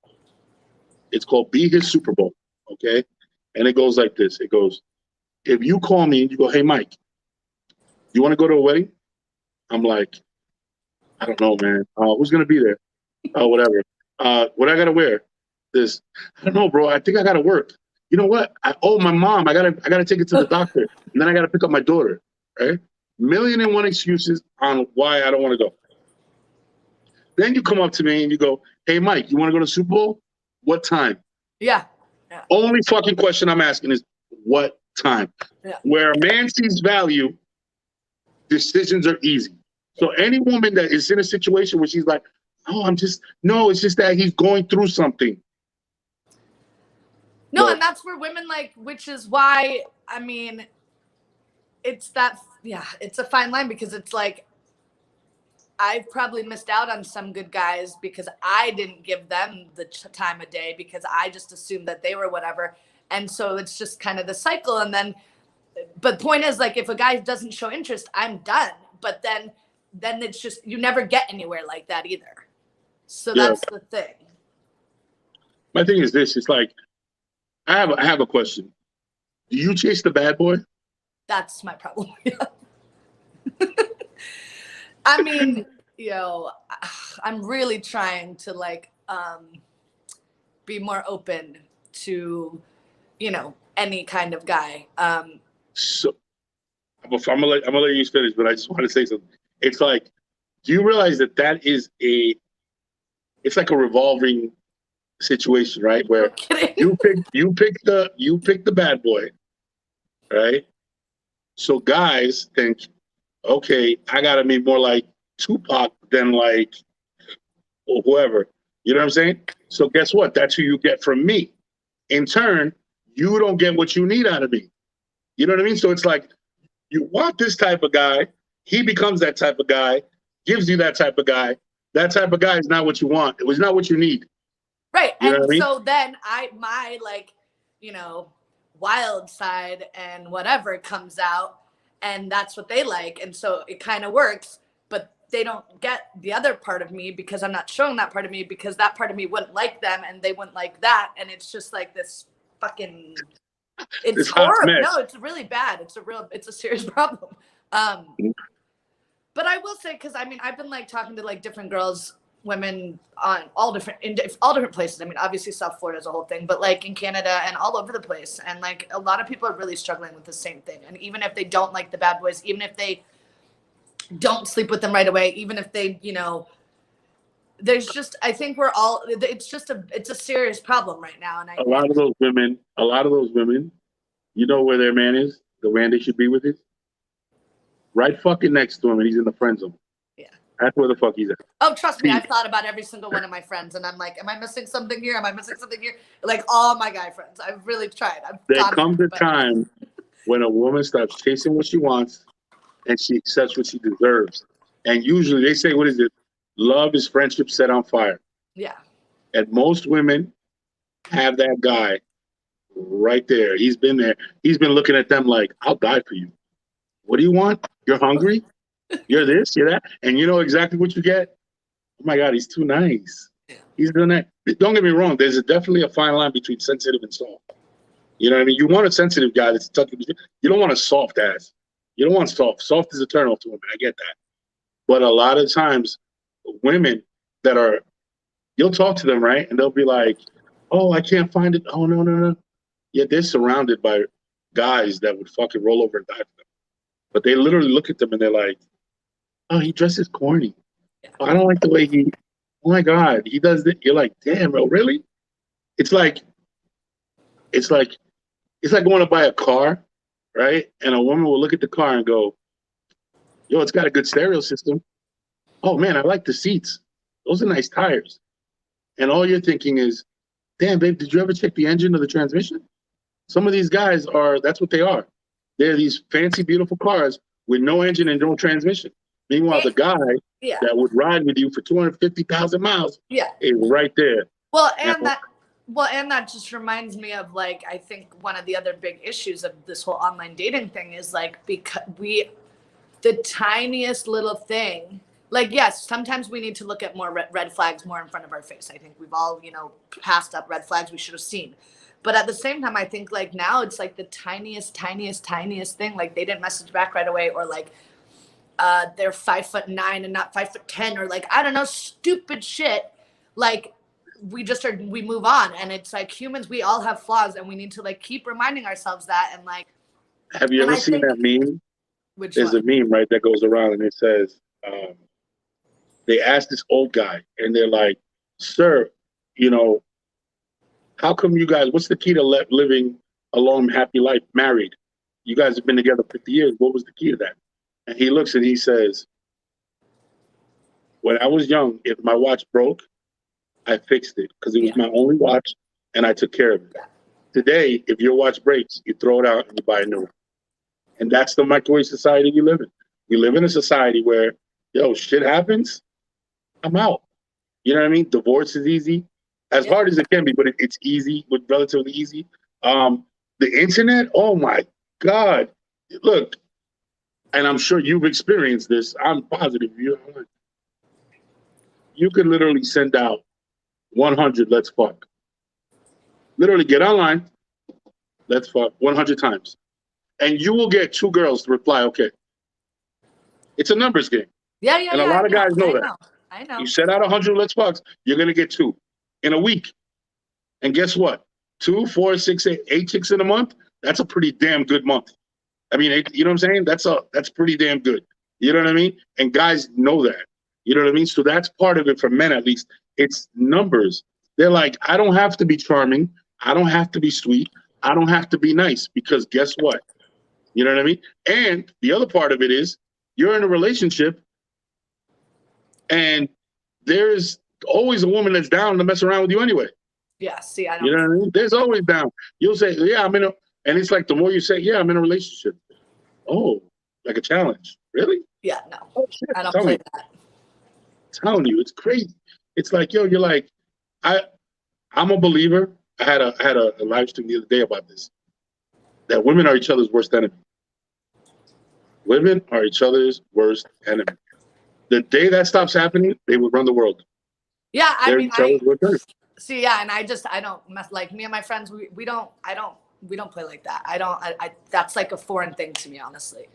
It's called Be His Super Bowl, okay? And it goes like this. It goes, if you call me and you go, hey, Mike, you want to go to a wedding? I'm like, I don't know, man. Who's going to be there? Whatever. What I got to wear? This. I don't know, bro. I think I got to work. You know what? My mom. I gotta take it to the doctor. And then I got to pick up my daughter, right? 1,000,001 excuses on why I don't want to go. Then you come up to me and you go, hey, Mike, you want to go to the Super Bowl? What time? Yeah. Only fucking question I'm asking is what time? Yeah. Where a man sees value, decisions are easy. So any woman that is in a situation where she's like, oh, it's just that he's going through something. No, and that's where women like, which is why, I mean, it's a fine line, because it's like, I've probably missed out on some good guys because I didn't give them the time of day, because I just assumed that they were whatever. And so it's just kind of the cycle. And then, but the point is, like, if a guy doesn't show interest, I'm done. But then it's just, you never get anywhere like that either. So that's the thing. My thing is this, it's like, I have a question. Do you chase the bad boy? That's my problem. I mean, I'm really trying to like be more open to, any kind of guy. So I'm gonna let you finish, but I just want to say something. It's like, do you realize that is it's like a revolving situation, right? Where you pick the bad boy, right? So guys think, okay, I gotta be more like Tupac than like or whoever. You know what I'm saying? So guess what? That's who you get from me. In turn, you don't get what you need out of me. You know what I mean? So it's like, you want this type of guy, he becomes that type of guy, gives you that type of guy. That type of guy is not what you want. It was not what you need. Right. You know and what I mean? So then my like, wild side and whatever comes out, and that's what they like. And so it kind of works, but they don't get the other part of me because I'm not showing that part of me, because that part of me wouldn't like them and they wouldn't like that. And it's just like this fucking, it's horrible. No, it's really bad. It's a serious problem. But I will say, because I mean, I've been like talking to like different girls, women on all different places. I mean, obviously South Florida is a whole thing, but like in Canada and all over the place. And like a lot of people are really struggling with the same thing. And even if they don't like the bad boys, even if they don't sleep with them right away, even if they, there's just, I think it's a serious problem right now. And a lot of those women, you know where their man is? The man they should be with is right fucking next to him, and he's in the friend zone. Yeah. That's where the fuck he's at. Oh, trust me, I've thought about every single one of my friends, and I'm like, am I missing something here? Am I missing something here? Like all my guy friends. I've really tried. There comes a time when a woman stops chasing what she wants and she accepts what she deserves. And usually they say, what is it? Love is friendship set on fire. Yeah. And most women have that guy right there. He's been there. He's been looking at them like, I'll die for you. What do you want? You're hungry? You're this, you're that. And you know exactly what you get? Oh my God, he's too nice. Yeah. He's doing that. Don't get me wrong. There's definitely a fine line between sensitive and soft. You know what I mean? You want a sensitive guy that's tough. You don't want a soft ass. You don't want soft. Soft is eternal to women. I get that. But a lot of times, women that you'll talk to them, right? And they'll be like, oh, I can't find it. Oh, no. Yeah, they're surrounded by guys that would fucking roll over and die for them. But they literally look at them and they're like, oh, he dresses corny. Oh, I don't like the way oh my God, he does this. You're like, damn, bro, really? It's like, it's like going to buy a car, right? And a woman will look at the car and go, "Yo, it's got a good stereo system. Oh man, I like the seats. Those are nice tires." And all you're thinking is, "Damn, babe, did you ever check the engine or the transmission?" Some of these guys that's what they are. They're these fancy, beautiful cars with no engine and no transmission. Meanwhile, the guy that would ride with you for 250,000 miles is right there. Well, and that just reminds me of, like, I think one of the other big issues of this whole online dating thing is, like, because the tiniest little thing, like, yes, sometimes we need to look at more red flags more in front of our face. I think we've all, passed up red flags we should have seen. But at the same time, I think, like, now it's like the tiniest thing. Like, they didn't message back right away, or like they're 5'9" and not 5'10", or like, I don't know, stupid shit. Like, we move on, and it's like, humans, we all have flaws, and we need to, like, keep reminding ourselves that. And, like, have you ever seen that meme? There's a meme, right, that goes around, and it says, they asked this old guy, and they're like, "Sir, how come you guys, what's the key to living a long, happy life married? You guys have been together 50 years. What was the key to that?" And he looks and he says, "When I was young, if my watch broke, I fixed it because it was my only watch and I took care of it. Today, if your watch breaks, you throw it out and you buy a new one." And that's the microwave society we live in. We live in a society where, shit happens, I'm out. You know what I mean? Divorce is easy. As hard as it can be, but it's easy, relatively easy. The internet, oh my God. Look, and I'm sure you've experienced this. I'm positive you could literally send out 100 "let's fuck." Literally get online, "let's fuck," 100 times. And you will get 2 girls to reply, "okay." It's a numbers game. Yeah. And a lot of guys know that. I know. You send out 100 "let's fucks," you're going to get 2 in a week. And guess what? 2, 4, 6, 8 chicks in a month. That's a pretty damn good month. I mean, you know what I'm saying? That's pretty damn good. You know what I mean? And guys know that. You know what I mean? So that's part of it for men, at least. It's numbers. They're like, I don't have to be charming. I don't have to be sweet. I don't have to be nice, because guess what? You know what I mean? And the other part of it is, you're in a relationship and there's always a woman that's down to mess around with you anyway. Yeah, see, I don't. You know what I mean? There's always down. You'll say, "Yeah, I'm in a," and it's like, the more you say, "Yeah, I'm in a relationship." Oh, like a challenge. Really? Yeah, no. Oh, shit. I don't play that. I'm telling you, it's crazy. It's like, you're like, I'm a believer. I had a live stream the other day about this, that women are each other's worst enemy. Women are each other's worst enemy. The day that stops happening, they would run the world. Yeah, I mean, see, yeah, and I don't mess, like, me and my friends, we don't play like that. I that's like a foreign thing to me, honestly.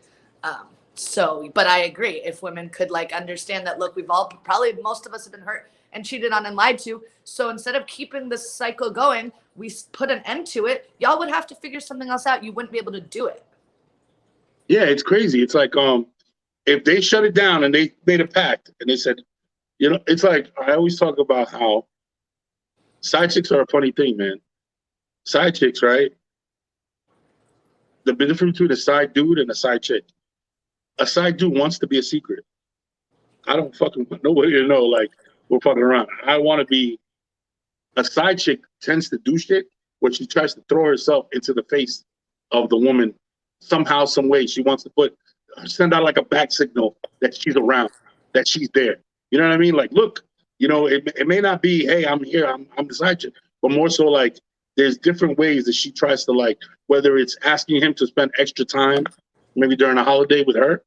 So, but I agree, if women could, like, understand that, look, we've all, probably most of us have been hurt and cheated on and lied to. So instead of keeping this cycle going, we put an end to it. Y'all would have to figure something else out. You wouldn't be able to do it. Yeah, it's crazy. It's like, if they shut it down and they made a pact and they said, it's like, I always talk about how side chicks are a funny thing, man. Side chicks, right? The difference between a side dude and a side chick. A side dude wants to be a secret. I don't fucking want nobody to know, like, we're fucking around. I want to be. A side chick tends to do shit where she tries to throw herself into the face of the woman somehow, some way. She wants to send out like a back signal that she's around, that she's there. You know what I mean? Like, look, it may not be, "Hey, I'm here, I'm the side chick," but more so like, there's different ways that she tries to, like, whether it's asking him to spend extra time, maybe during a holiday with her.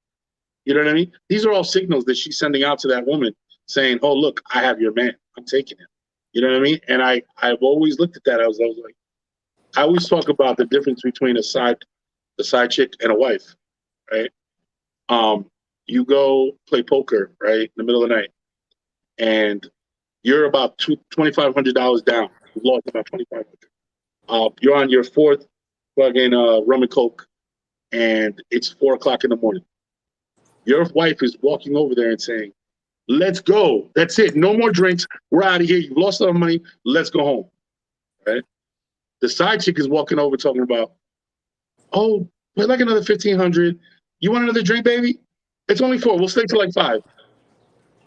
You know what I mean? These are all signals that she's sending out to that woman saying, "Oh, look, I have your man. I'm taking him." You know what I mean? And I've always looked at that. I was like, I always talk about the difference between a side chick and a wife, right? You go play poker, right, in the middle of the night, and you're about $2,500 down. You've lost about $2,500. You're on your 4th fucking rum and coke, and it's 4:00 in the morning. Your wife is walking over there and saying, "Let's go. That's it. No more drinks. We're out of here. You've lost our money. Let's go home." Right? The side chick is walking over talking about, oh, we'd like another 1,500. You want another drink, baby? It's only 4. We'll stay till like 5.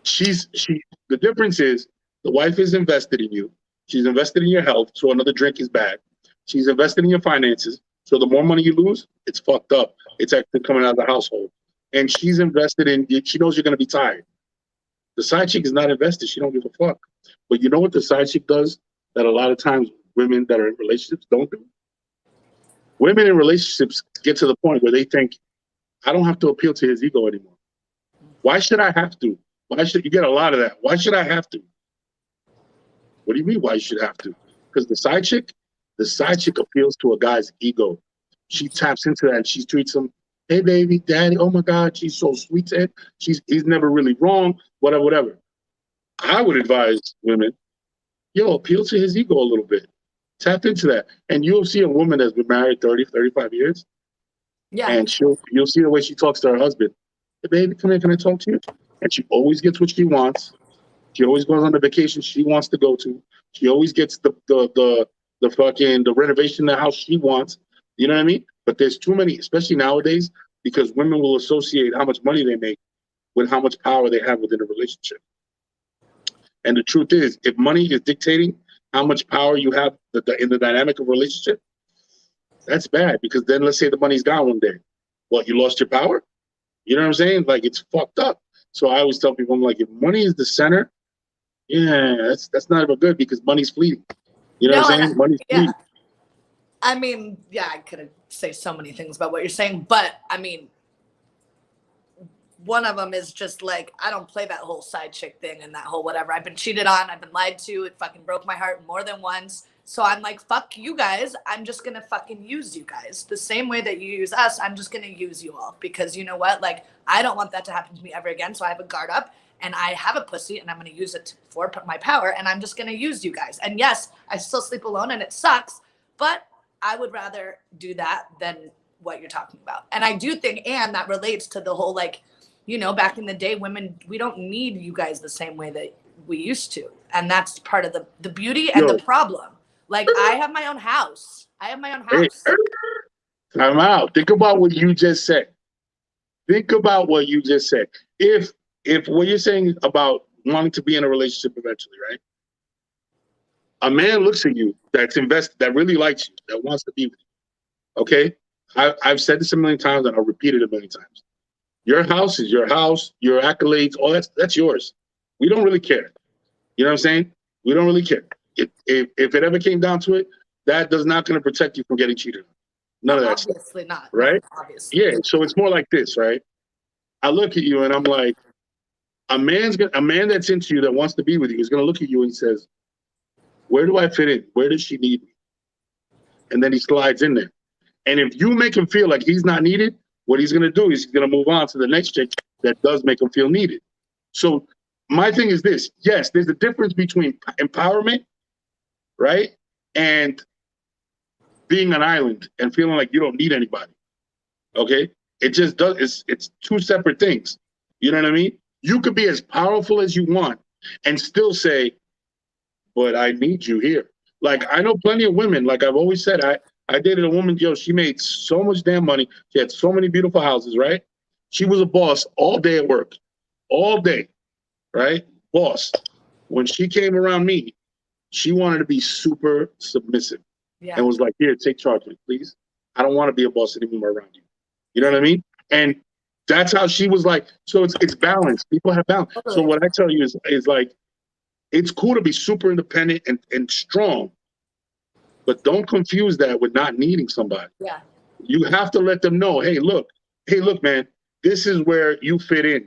The difference is the wife is invested in you. She's invested in your health, so another drink is bad. She's invested in your finances, so the more money you lose, it's fucked up. It's actually coming out of the household. And she's invested in you. She knows you're going to be tired. The side chick is not invested. She don't give a fuck. But you know what the side chick does that a lot of times women that are in relationships don't do? Women in relationships get to the point where they think, I don't have to appeal to his ego anymore. Why should I have to? Why should you get a lot of that? Why should I have to? What do you mean why you should have to? Because the side chick appeals to a guy's ego. She taps into that and she treats him, hey baby, daddy, oh my God, she's so sweet to him. He's never really wrong, whatever. I would advise women, appeal to his ego a little bit. Tap into that. And you'll see a woman that's been married 30, 35 years. Yeah. And you'll see the way she talks to her husband. Hey baby, come here, can I talk to you? And she always gets what she wants. She always goes on the vacation she wants to go to. She always gets the renovation in the house she wants. You know what I mean? But there's too many, especially nowadays, because women will associate how much money they make with how much power they have within a relationship. And the truth is, if money is dictating how much power you have in the dynamic of a relationship, that's bad. Because then let's say the money's gone one day. Well, you lost your power? You know what I'm saying? Like, it's fucked up. So I always tell people, I'm like, if money is the center, that's not ever good because money's fleeting. You know what I'm saying? Money's fleeting. I mean, I could say so many things about what you're saying, but I mean, one of them is just like, I don't play that whole side chick thing and that whole whatever. I've been cheated on. I've been lied to. It fucking broke my heart more than once. So I'm like, fuck you guys. I'm just going to fucking use you guys. The same way that you use us, I'm just going to use you all. Because you know what? Like, I don't want that to happen to me ever again. So I have a guard up and I have a pussy and I'm going to use it for my power. And I'm just going to use you guys. And yes, I still sleep alone and it sucks. But I would rather do that than what you're talking about. And I do think, and that relates to the whole, like, back in the day, women, we don't need you guys the same way that we used to. And that's part of the beauty and the problem. Like, I have my own house. Hey, time out. Think about what you just said. If what you're saying about wanting to be in a relationship eventually, right? A man looks at you that's invested, that really likes you, that wants to be with you. Okay? I've said this a million times and I'll repeat it a million times. Your house is your house, your accolades, all that's yours. We don't really care. You know what I'm saying? We don't really care. If it ever came down to it, that does not going to protect you from getting cheated on. None of that stuff. Obviously not. Right? Obviously. Yeah. So it's more like this, right? I look at you and I'm like, a man that's into you, that wants to be with you, is going to look at you and he says, where do I fit in? Where does she need me? And then he slides in there. And if you make him feel like he's not needed, what he's going to do is he's going to move on to the next chick that does make him feel needed. So my thing is this. Yes, there's a difference between empowerment, right, and being an island and feeling like you don't need anybody. Okay? It just does. It's two separate things. You know what I mean? You could be as powerful as you want and still say, but I need you here. Like, I know plenty of women, like I've always said, I dated a woman, she made so much damn money. She had so many beautiful houses, right? She was a boss all day at work. All day, right? Boss. When she came around me, she wanted to be super submissive. Yeah. And was like, here, take charge of me, please. I don't want to be a boss anymore around you. You know what I mean? And that's how she was like, so it's balanced. People have balance. Totally. So what I tell you is like, it's cool to be super independent and strong, but don't confuse that with not needing somebody. Yeah. You have to let them know, hey, look, man, this is where you fit in.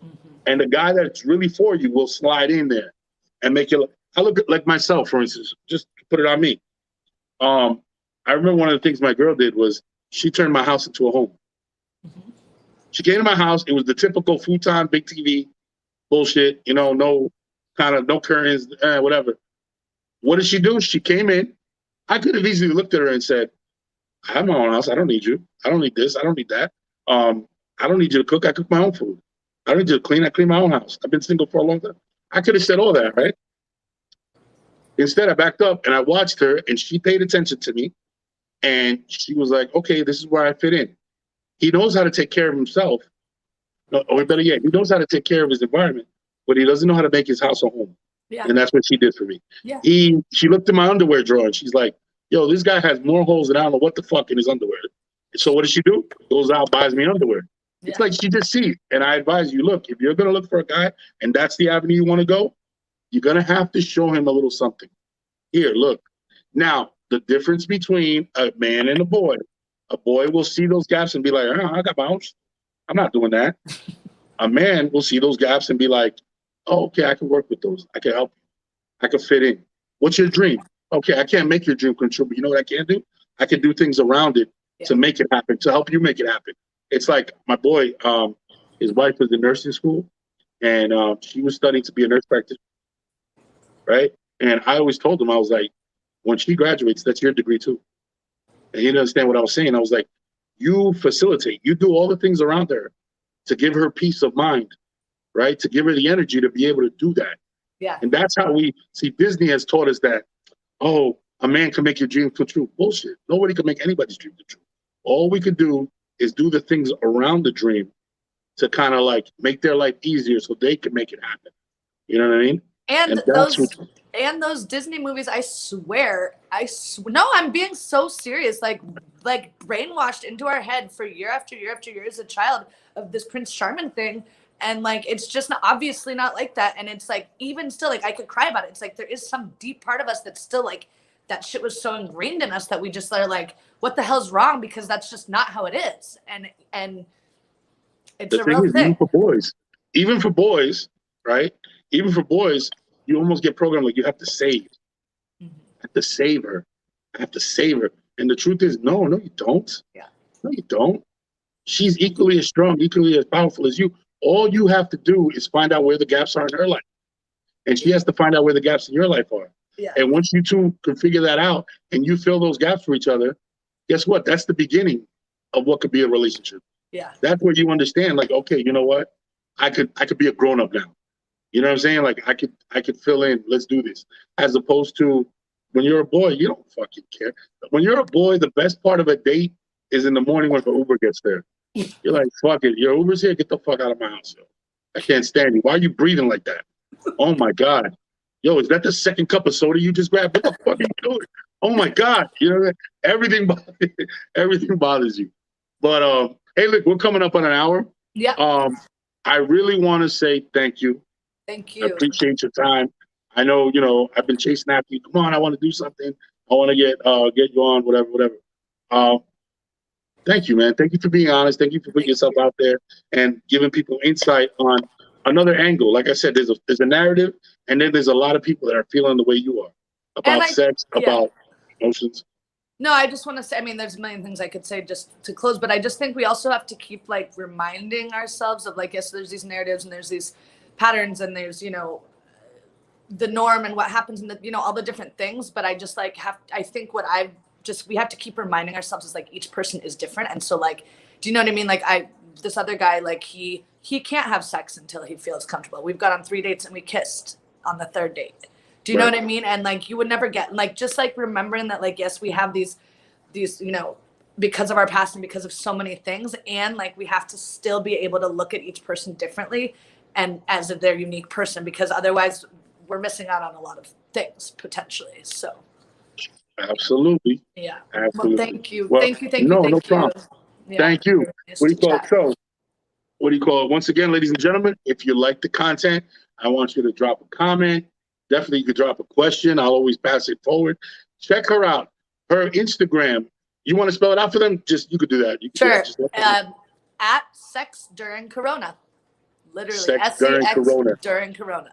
Mm-hmm. And the guy that's really for you will slide in there and make you, I look at like myself, for instance, just put it on me. I remember one of the things my girl did was she turned my house into a home. Mm-hmm. She came to my house. It was the typical futon, big TV bullshit, no curtains, whatever. What did she do? She came in. I could have easily looked at her and said, I have my own house. I don't need you. I don't need this. I don't need that. I don't need you to cook. I cook my own food. I don't need you to clean. I clean my own house. I've been single for a long time. I could have said all that, right? Instead, I backed up and I watched her, and she paid attention to me, and she was like, "Okay, this is where I fit in." He knows how to take care of himself. No, or better yet, he knows how to take care of his environment, but he doesn't know how to make his house a home. Yeah. And that's what she did for me. Yeah. She looked in my underwear drawer and she's like, "Yo, this guy has more holes than I don't know what the fuck in his underwear." So what does she do? Goes out, buys me underwear. It's like she just sees. And I advise you, look, if you're gonna look for a guy and that's the avenue you want to go, you're gonna have to show him a little something. Here, look. Now, the difference between a man and a boy will see those gaps and be like, "Oh, I got bounced. I'm not doing that." A man will see those gaps and be like, "Oh, okay, I can work with those. I can help you. I can fit in. What's your dream? Okay, I can't make your dream come true, but you know what I can do? I can do things around it to make it happen, to help you make it happen." It's like my boy, his wife was in nursing school, and she was studying to be a nurse practitioner, right? And I always told him, I was like, when she graduates, that's your degree too. And he didn't understand what I was saying. I was like, you facilitate, you do all the things around her to give her peace of mind, right? To give her the energy to be able to do that. Yeah. And that's how we see. Disney has taught us that, oh, a man can make your dream come true. Bullshit. Nobody can make anybody's dream come true. All we can do is do the things around the dream to kind of like make their life easier so they can make it happen. You know what I mean? And those Disney movies, I swear, no, I'm being so serious. Like brainwashed into our head for year after year after year as a child of this Prince Charming thing. And like, it's just not, obviously not like that. And it's like, even still, like I could cry about it. It's like, there is some deep part of us that's still like, that shit was so ingrained in us that we just are like, what the hell's wrong? Because that's just not how it is. And it's a real thing. Even for boys, right? Even for boys, you almost get programmed like you have to save. I have to save her. I have to save her. And the truth is, no, you don't. Yeah. No, you don't. She's equally as strong, equally as powerful as you. All you have to do is find out where the gaps are in her life. And she has to find out where the gaps in your life are. Yeah. And once you two can figure that out and you fill those gaps for each other, guess what? That's the beginning of what could be a relationship. Yeah. That's where you understand, like, okay, you know what? I could be a grown-up now. You know what I'm saying? Like I could fill in, let's do this. As opposed to when you're a boy, you don't fucking care. When you're a boy, the best part of a date is in the morning when the Uber gets there. You're like, fuck it, your Uber's here, get the fuck out of my house, yo. I can't stand you. Why are you breathing like that? Oh my God. Yo, is that the second cup of soda you just grabbed? What the fuck are you doing? Oh my God. You know, everything bothers you. But hey, look, we're coming up on an hour. Yeah. I really want to say thank you. Thank you. I appreciate your time. I know, you know, I've been chasing after you. Come on, I want to do something. I want to get you on, whatever. Thank you, man. Thank you for being honest. Thank you for putting yourself out there and giving people insight on another angle. Like I said, there's a narrative, and then there's a lot of people that are feeling the way you are about sex, about emotions. No, I just want to say, I mean, there's a million things I could say just to close, but I just think we also have to keep like reminding ourselves of like, yes, there's these narratives and there's these patterns and there's, you know, the norm and what happens in the, you know, all the different things. But I just like I think what we have to keep reminding ourselves is like each person is different. And so like, do you know what I mean? Like this other guy, like he can't have sex until he feels comfortable. We've gone on 3 dates and we kissed on the 3rd date. Do you know what I mean? And like, you would never get like, just like remembering that, like, yes, we have these, you know, because of our past and because of so many things. And like, we have to still be able to look at each person differently and as if they're a unique person, because otherwise we're missing out on a lot of things potentially. So. Absolutely. Yeah. Absolutely. Well, thank you. Well, thank you. No problem. Yeah, thank you. Nice What do you call chat. it? So, what do you call it? Once again, ladies and gentlemen, if you like the content, I want you to drop a comment. Definitely, you could drop a question. I'll always pass it forward. Check her out. Her Instagram. You want to spell it out for them? You could do that. You sure. At SexDuringCorona. Literally. SexDuringCorona. During Corona.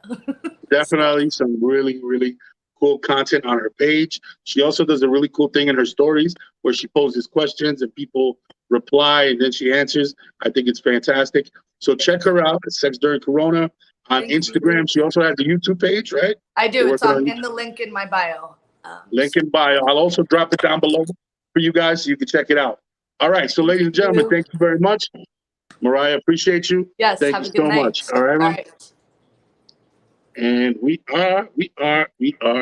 Definitely some really, really cool content on her page. She also does a really cool thing in her stories where she poses questions and people reply and then she answers. I think it's fantastic. So check her out at SexDuringCorona on Instagram. She also has a YouTube page, right? I do. It's in the link in my bio. Link in bio. I'll also drop it down below for you guys so you can check it out. All right. So ladies and gentlemen, thank you very much. Mariah, appreciate you. Yes. Thank you so much. All right, man. And we are